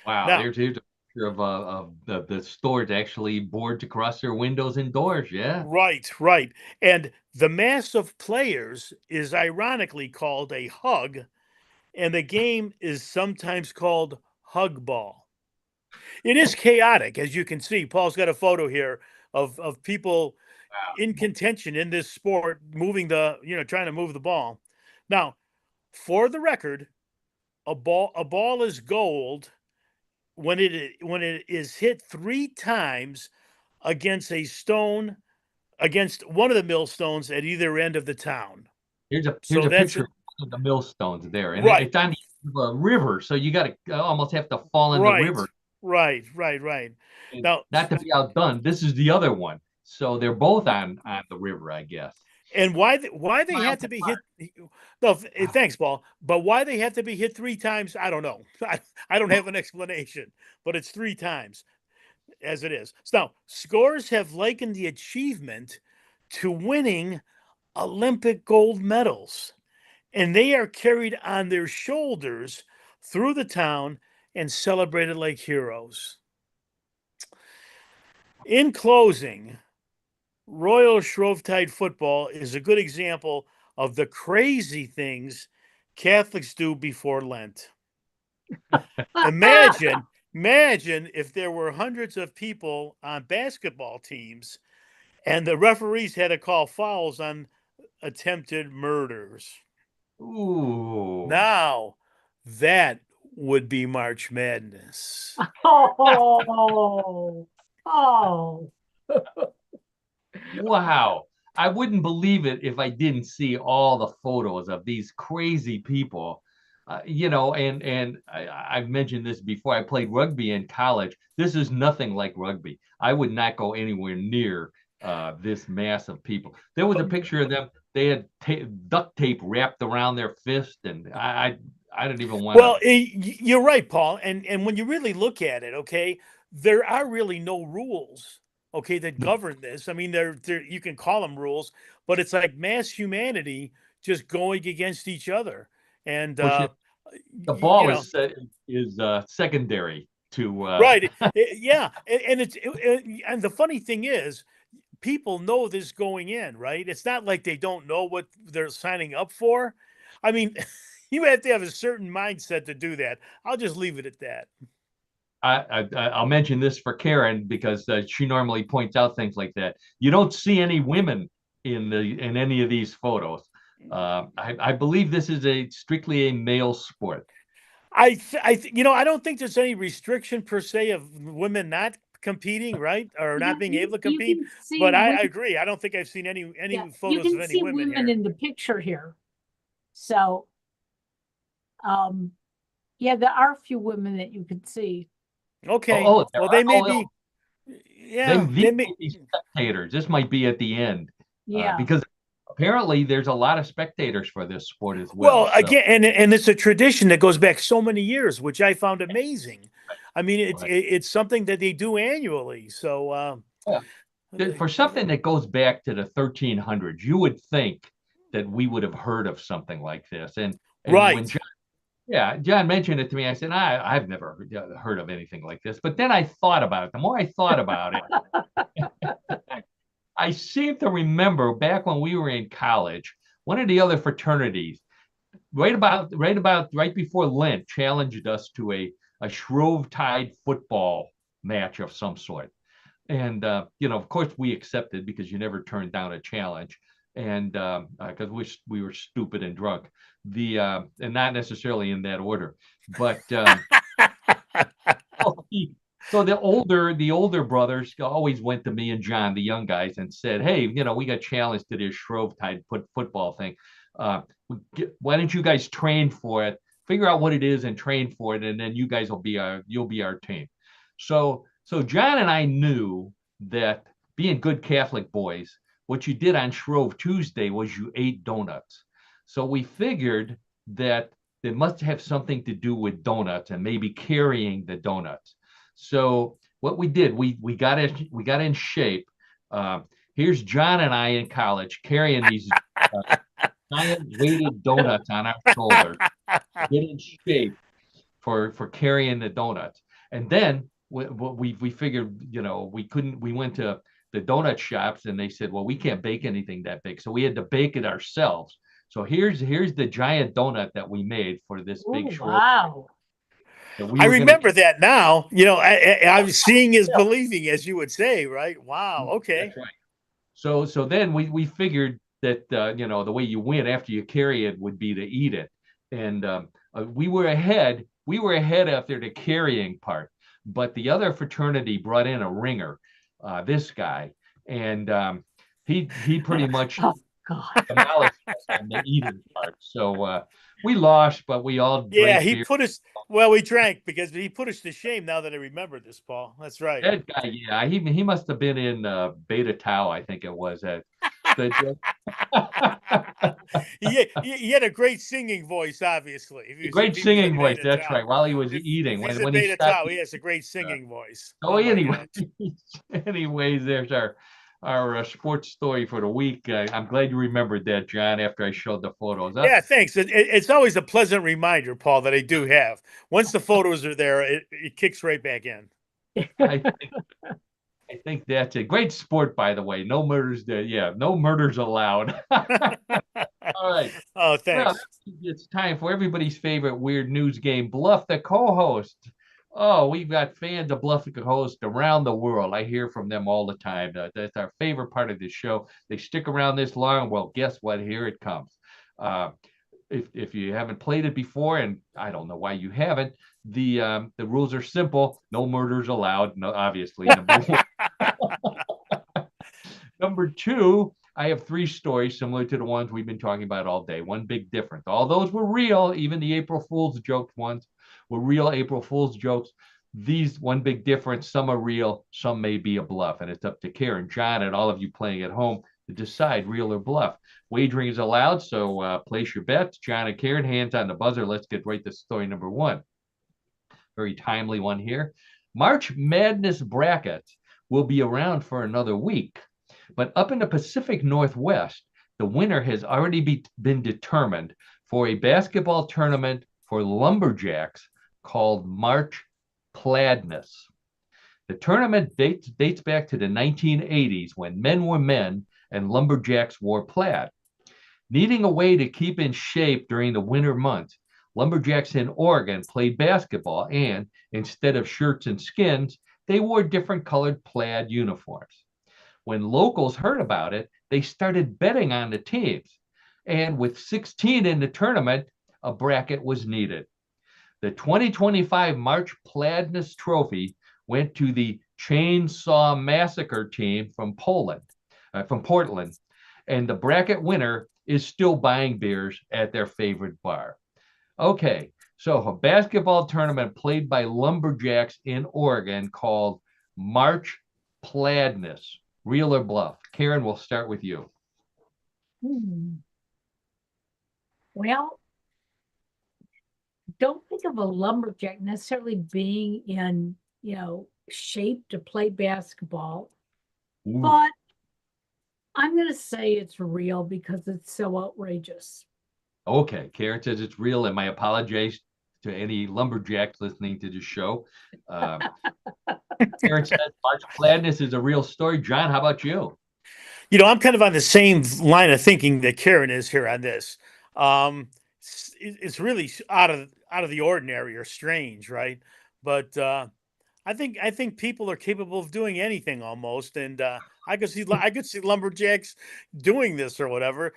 Wow,
Now,
here's a picture of the stores actually boards across their windows and doors. Yeah.
right, right. And the mass of players is ironically called a hug, and the game is sometimes called hug ball. It is chaotic, as you can see. Paul's got a photo here of people in contention in this sport, moving trying to move the ball. Now, for the record, a ball is gold when it is hit 3 times against one of the millstones at either end of the town.
Here's
So
a
that's
picture
it.
of the millstones there, and
Right,
it's on the river, so you got to almost have to fall in the
right,
river.
right.
And
Now,
not to be outdone, this is the other one, so they're both on the river, I guess.
and why they had
Miles
to be
apart.
hit? No,
Wow.
thanks, Paul. But why they had to be hit 3 times? I don't know. I don't have an explanation, but it's 3 times as it is. So now scores have likened the achievement to winning Olympic gold medals, and they are carried on their shoulders through the town and celebrated like heroes. In closing, Royal Shrovetide football is a good example of the crazy things Catholics do before Lent. Imagine if there were hundreds of people on basketball teams and the referees had to call fouls on attempted murders.
Ooh.
Now, that would be March Madness.
oh, oh.
Wow. I wouldn't believe it if I didn't see all the photos of these crazy people. And I've mentioned this before. I played rugby in college. This is nothing like rugby. I would not go anywhere near this mass of people. There was a picture of them. They had duct tape wrapped around their fist, and I don't even want
Well,
to.
you're right, Paul. And when you really look at it, okay, there are really no rules, okay, that govern this. I mean, there you can call them rules, but it's like mass humanity just going against each other. And
Which is the
you
ball
know,
is secondary to
right? Yeah, and and the funny thing is, people know this going in, right? It's not like they don't know what they're signing up for. I mean, you have to have a certain mindset to do that. I'll just leave it at that.
I'll mention this for Karen because she normally points out things like that. You don't see any women in any of these photos. I believe this is a strictly a male sport.
I don't think there's any restriction per se of women not competing, right, or
Yeah,
not being able to
you
compete.
can see
But I
women,
agree. I don't think I've seen any
yeah, you
photos of
can
any
see
women
women
here.
in the picture here. So, yeah, there are a few women that you can see.
Okay.
Oh,
Well, they may be. Yeah,
these
they
may
may.
be spectators. This might be at the end
Yeah.
because apparently there's a lot of spectators for this sport as well.
Well,
So,
again, and it's a tradition that goes back so many years, which I found amazing. I mean,
right.
it's something that they do annually. So,
Yeah. For something that goes back to the 1300s, you would think that we would have heard of something like this. And when
right.
John mentioned it to me, I said, I've never heard of anything like this. But then I thought about it. The more I thought about it, I seem to remember back when we were in college, one of the other fraternities, right before Lent, challenged us to a Shrove Tide football match of some sort. And of course, we accepted because you never turned down a challenge, and because we were stupid and drunk. And not necessarily in that order, but so the older brothers always went to me and John, the young guys, and said, "Hey, we got challenged to this Shrove Tide football thing. Why don't you guys train for it? Figure out what it is and train for it, and then you'll be our team." So John and I knew that being good Catholic boys, what you did on Shrove Tuesday was you ate donuts. So we figured that they must have something to do with donuts and maybe carrying the donuts. So what we did, we got in shape. Uh, Here's John and I in college carrying these giant weighted donuts on our shoulders, get in shape for carrying the donuts. And then we figured, we went to the donut shops and they said, well, we can't bake anything that big. So we had to bake it ourselves. So here's the giant donut that we made for this big Shrove
Wow.
that we
I
were going to.
remember that now. I'm seeing is believing, as you would say, right? Wow. Okay.
That's right. So then we figured that the way you win after you carry it would be to eat it, and we were ahead. We were ahead after the carrying part, but the other fraternity brought in a ringer, this guy, and he pretty much
Oh, God.
demolished us on the eating part. So we lost, but we all
Yeah,
drank
he
beer.
put us. Well, we drank because he put us to shame. Now that I remember this, Paul. That's right.
That guy, yeah, he must have been in Beta Tau, I think it was at the
He had a great singing voice, obviously.
great
If he was in
singing voice.
Beta
That's
Tau,
right. While he was
if
eating,
he's
when
in
when he
Beta
stopped.
Tau, he has a great
Uh,
singing voice.
oh,
Oh my
anyway,
God.
anyways, there's our sports story for the week. I'm glad you remembered that, John. After I showed the photos,
Yeah, thanks. It's always a pleasant reminder, Paul, that I do have. Once the photos are there, it kicks right back in.
I think I think that's a great sport, by the way. No murders there. Yeah, no murders allowed. All right.
Oh,
Well,
thanks.
it's time for everybody's favorite weird news game, Bluff the co-host. Oh, we've got fans of Bluff the co-host around the world. I hear from them all the time. That's our favorite part of this show. They stick around this long. Well, guess what? Here it comes. Uh, if you haven't played it before, and I don't know why you haven't, the rules are simple. No murders allowed. No, obviously. Number one. Number two, I have three stories similar to the ones we've been talking about all day. One big difference. All those were real. Even the April Fool's joke ones were real April Fool's jokes. These one big difference. Some are real. Some may be a bluff. And it's up to Karen, John, and all of you playing at home to decide real or bluff. Wagering is allowed. So place your bets. John and Karen, hands on the buzzer. Let's get right to story number one. Very timely one here. March Madness brackets will be around for another week. But up in the Pacific Northwest, the winner has already been determined for a basketball tournament for lumberjacks called March Pladness. The tournament dates back to the 1980s when men were men and lumberjacks wore plaid. Needing a way to keep in shape during the winter months, lumberjacks in Oregon played basketball, and instead of shirts and skins, they wore different colored plaid uniforms. When locals heard about it, they started betting on the teams. And with 16 in the tournament, a bracket was needed. The 2025 March Pladness Trophy went to the Chainsaw Massacre team from Portland. And the bracket winner is still buying beers at their favorite bar. Okay, so a basketball tournament played by lumberjacks in Oregon called March Pladness. Real or bluff? Karen, we'll start with you.
Well, don't think of a lumberjack necessarily being in, shape to play basketball.
Ooh.
But I'm going to say it's real because it's so outrageous.
Okay, Karen says it's real, and my apologies to any lumberjacks listening to the show. Karen says March Pladness is a real story. John, how about you?
I'm kind of on the same line of thinking that Karen is here on this. It's really out of the ordinary or strange, right? But I think people are capable of doing anything almost, and I could see lumberjacks doing this or whatever,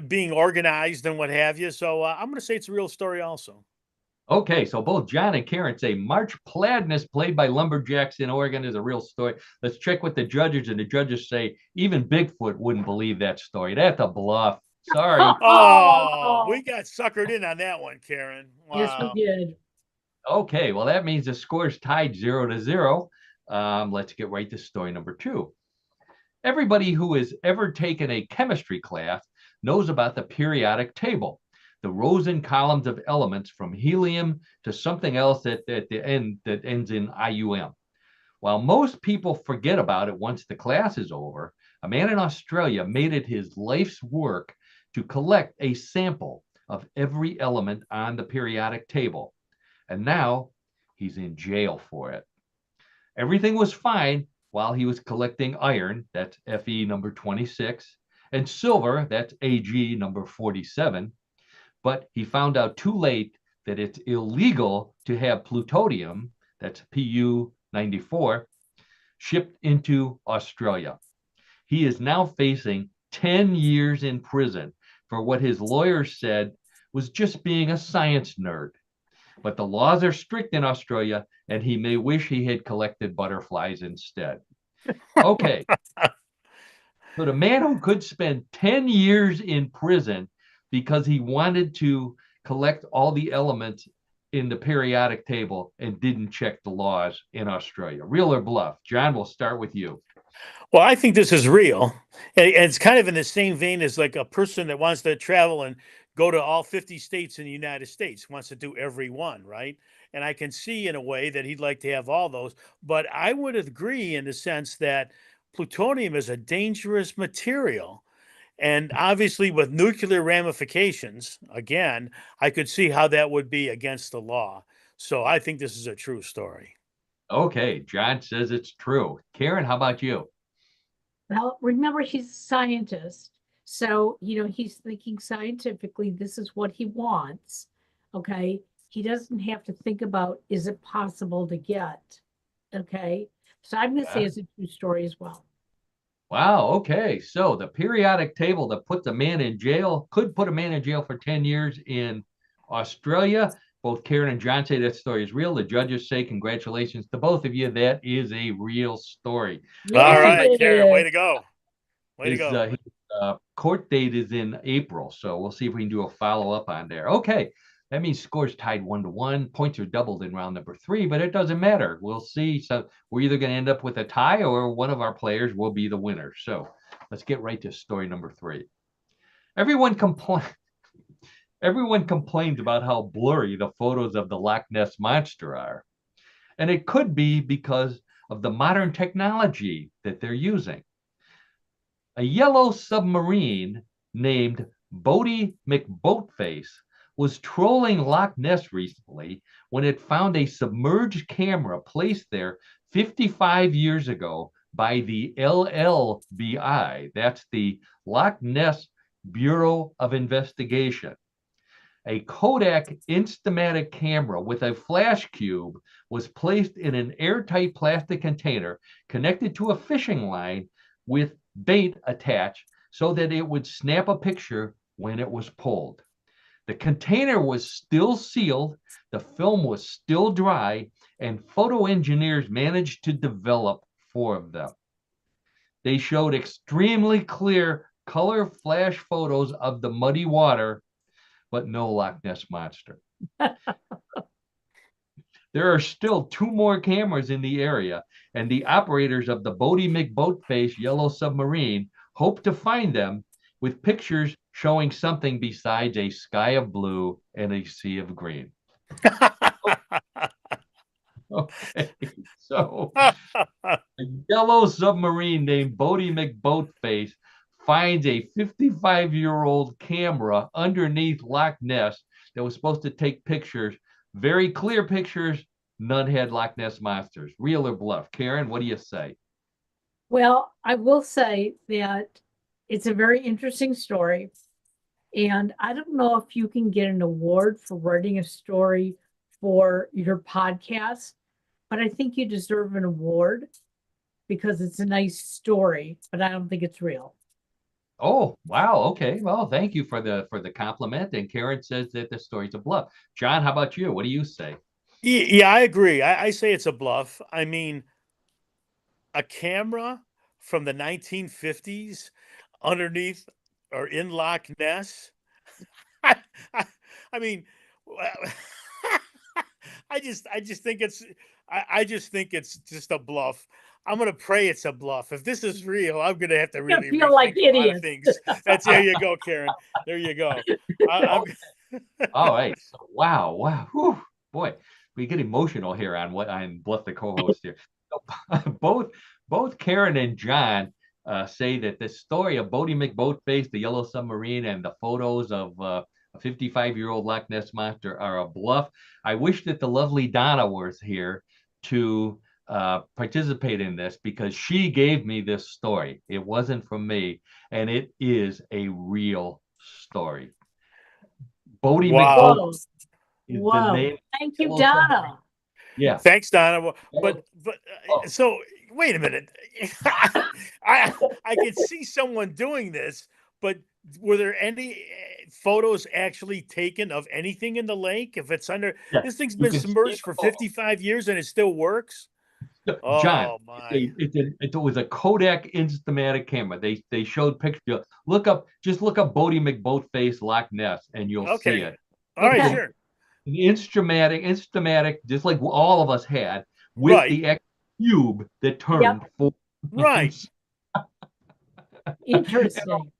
being organized and what have you. So I'm going to say it's a real story also.
Okay, so both John and Karen say March Pladness played by lumberjacks in Oregon is a real story. Let's check with the judges, and the judges say even Bigfoot wouldn't believe that story. That's a bluff. Sorry.
Oh, we got suckered in on that one, Karen. Wow.
Yes, we did.
Okay, well, that means the score's tied 0-0. Let's get right to story number two. Everybody who has ever taken a chemistry class knows about the periodic table, the rows and columns of elements from helium to something else at the end that ends in IUM. While most people forget about it once the class is over, a man in Australia made it his life's work to collect a sample of every element on the periodic table. And now he's in jail for it. Everything was fine while he was collecting iron, that's Fe number 26, and silver, that's Ag number 47. But he found out too late that it's illegal to have plutonium, that's Pu 94, shipped into Australia. He is now facing 10 years in prison for what his lawyers said was just being a science nerd. But the laws are strict in Australia, and he may wish he had collected butterflies instead. Okay. So the man who could spend 10 years in prison because he wanted to collect all the elements in the periodic table and didn't check the laws in Australia. Real or bluff? John, we'll start with you.
Well, I think this is real. And it's kind of in the same vein as like a person that wants to travel and go to all 50 states in the United States, wants to do every one, right? And I can see in a way that he'd like to have all those. But I would agree in the sense that plutonium is a dangerous material. And obviously, with nuclear ramifications, again, I could see how that would be against the law. So I think this is a true story.
Okay, John says it's true. Karen, how about you?
Well, remember, he's a scientist. So, he's thinking scientifically, this is what he wants. Okay. He doesn't have to think about, is it possible to get? Okay. So I'm going to say it's a true story as well.
Wow. Okay. So the periodic table that puts a man in jail could put a man in jail for 10 years in Australia. Both Karen and John say that story is real. The judges say congratulations to both of you. That is a real story.
All right, Karen, way to go. Way to
His
go.
court date is in April, so we'll see if we can do a follow-up on there. Okay, that means scores tied 1-1. Points are doubled in round number 3, but it doesn't matter. We'll see. So we're either going to end up with a tie or one of our players will be the winner. So let's get right to story number 3. Everyone complains about how blurry the photos of the Loch Ness Monster are. And it could be because of the modern technology that they're using. A yellow submarine named Bodie McBoatface was trolling Loch Ness recently when it found a submerged camera placed there 55 years ago by the LLBI. That's the Loch Ness Bureau of Investigation. A Kodak Instamatic camera with a flash cube was placed in an airtight plastic container connected to a fishing line with bait attached so that it would snap a picture when it was pulled. The container was still sealed, the film was still dry, and photo engineers managed to develop 4 of them. They showed extremely clear color flash photos of the muddy water, but no Loch Ness Monster. There are still 2 more cameras in the area, and the operators of the Bodie McBoatface yellow submarine hope to find them with pictures showing something besides a sky of blue and a sea of green. Okay, so a yellow submarine named Bodie McBoatface finds a 55-year-old camera underneath Loch Ness that was supposed to take pictures, very clear pictures. None had Loch Ness monsters. Real or bluff? Karen, what do you say?
Well, I will say that it's a very interesting story. And I don't know if you can get an award for writing a story for your podcast, but I think you deserve an award because it's a nice story, but I don't think it's real.
Oh, wow. Okay. Well, thank you for the compliment. And Karen says that the story's a bluff. John, how about you? What do you say?
Yeah, I agree. I say it's a bluff. I mean, a camera from the 1950s underneath or in Loch Ness. I, I, I mean, I just think I just think it's just a bluff. I'm gonna pray it's a bluff. If this is real, I'm gonna have to really
feel like
rethink a lot of
idiots.
things. There you go, Karen. There you go.
All right. So, wow. Whew. Boy, we get emotional here on Bluff the co-host here. So, both Karen and John say that the story of Bodie McBoatface, the yellow submarine, and the photos of a 55-year-old Loch Ness monster are a bluff. I wish that the lovely Donna was here to participate in this because she gave me this story. It wasn't from me, and it is a real story. Bodie McBoatface is the name.
Thank you, Donna.
Yeah.
Thanks, Donna. But so wait a minute. I could see someone doing this, but were there any photos actually taken of anything in the lake? If it's under this thing's been submerged for 55 years and it still works.
John,
oh my!
It was a Kodak Instamatic camera. They showed pictures. Just look up Bodie McBoatface Loch Ness, and you'll see it.
All right, sure.
An Instamatic, just like all of us had, with the cube that turned.
Right.
Interesting.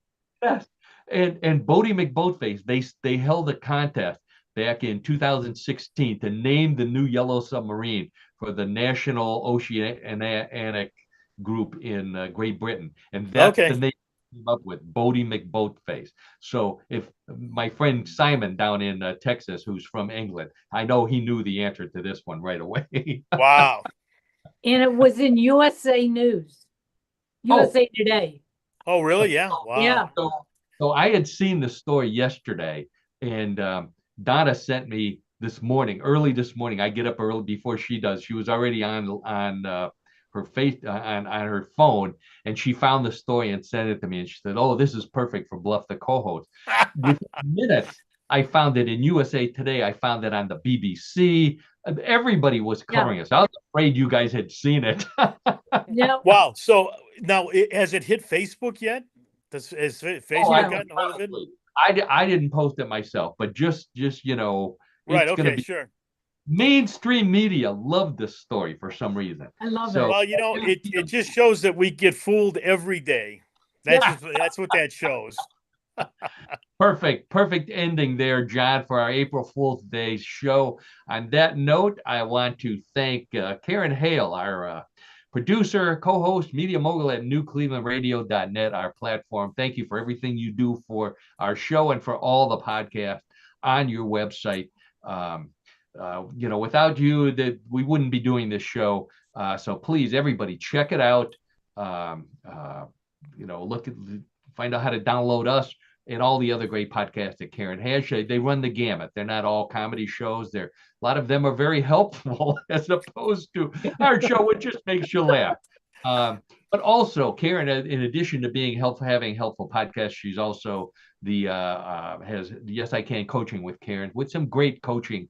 Yes. And Bodie McBoatface, they held a contest back in 2016 to name the new yellow submarine for the National Oceanic Group in Great Britain. And that's the name they came up with, Bodie McBoatface. So if my friend Simon down in Texas, who's from England, I know he knew the answer to this one right away.
Wow.
And it was in USA News, USA Today.
Oh, really? Yeah. Wow.
Yeah.
So I had seen the story yesterday, and Donna sent me early this morning. I get up early before she does. She was already on her face on her phone, and she found the story and sent it to me. And she said, "Oh, this is perfect for Bluff the co-host." Within minutes, I found it in USA Today. I found it on the BBC. Everybody was covering us. I was afraid you guys had seen it.
Yeah.
Wow. So now, has it hit Facebook yet? Has
Oh,
Facebook gotten a hold of it?
probably. I didn't post it myself, but just you know,
Right.
it's going to
Okay.
be
Sure.
mainstream media loved this story for some reason.
I love
So
it.
Well, you know,
it'll
it
be
it just shows that we get fooled every day.
Yeah.
That's what that shows.
Perfect ending there, John, for our April Fool's Day show. On that note, I want to thank Karen Hale, our producer, co-host, media mogul at newclevelandradio.net, our platform. Thank you for everything you do for our show and for all the podcasts on your website. You know, without you, that we wouldn't be doing this show. So please, everybody, check it out. You know, find out how to download us and all the other great podcasts that Karen has. They run the gamut. They're not all comedy shows. A lot of them are very helpful as opposed to our show, which just makes you laugh. But also, Karen, in addition to having helpful podcasts, she's also has Yes I Can coaching with Karen with some great coaching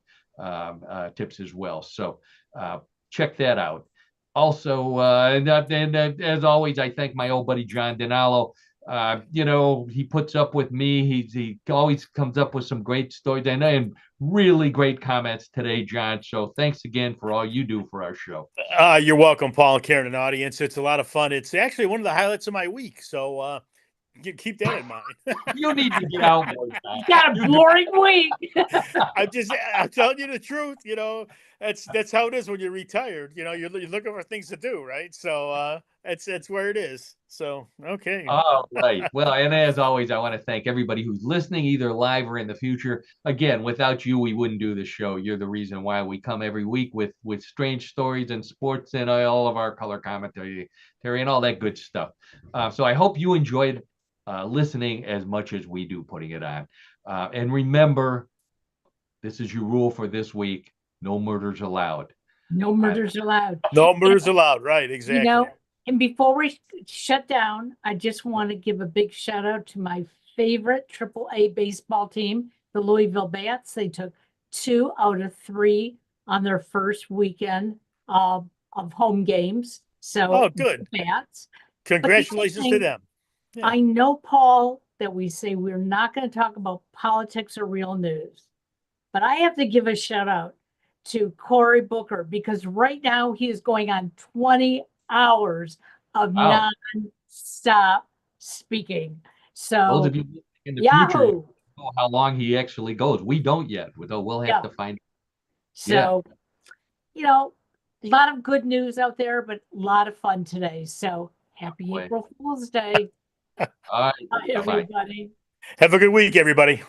tips as well. So check that out. Also, and as always, I thank my old buddy John Denalo. You know, he puts up with me. He always comes up with some great stories and really great comments today, John. So thanks again for all you do for our show.
You're welcome, Paul and Karen and audience. It's a lot of fun. It's actually one of the highlights of my week. So keep that in mind.
You need to get out more, John.
You got a boring week.
I'm telling you the truth. You know, that's how it is when you're retired. You know, you're looking for things to do, right? So that's where it is. So okay.
All right. Well, and as always, I want to thank everybody who's listening, either live or in the future. Again, without you, we wouldn't do the show. You're the reason why we come every week with strange stories and sports and all of our color commentary and all that good stuff. So I hope you enjoyed listening as much as we do putting it on. And remember, this is your rule for this week: no murders allowed.
No murders allowed.
No murders allowed. Right. Exactly.
You know, and before we shut down, I just want to give a big shout out to my favorite AAA baseball team, the Louisville Bats. They took 2 out of 3 on their first weekend of home games. So,
good.
Bats.
Congratulations to them.
Yeah. I know, Paul, that we say we're not going to talk about politics or real news, but I have to give a shout out to Cory Booker because right now he is going on 20 hours of non-stop speaking. So
those of you in the future know how long he actually goes. We don't yet. We'll have to find.
So, you know, a lot of good news out there, but a lot of fun today. So happy April Fool's Day.
All right.
Bye, everybody.
Have a good week, everybody.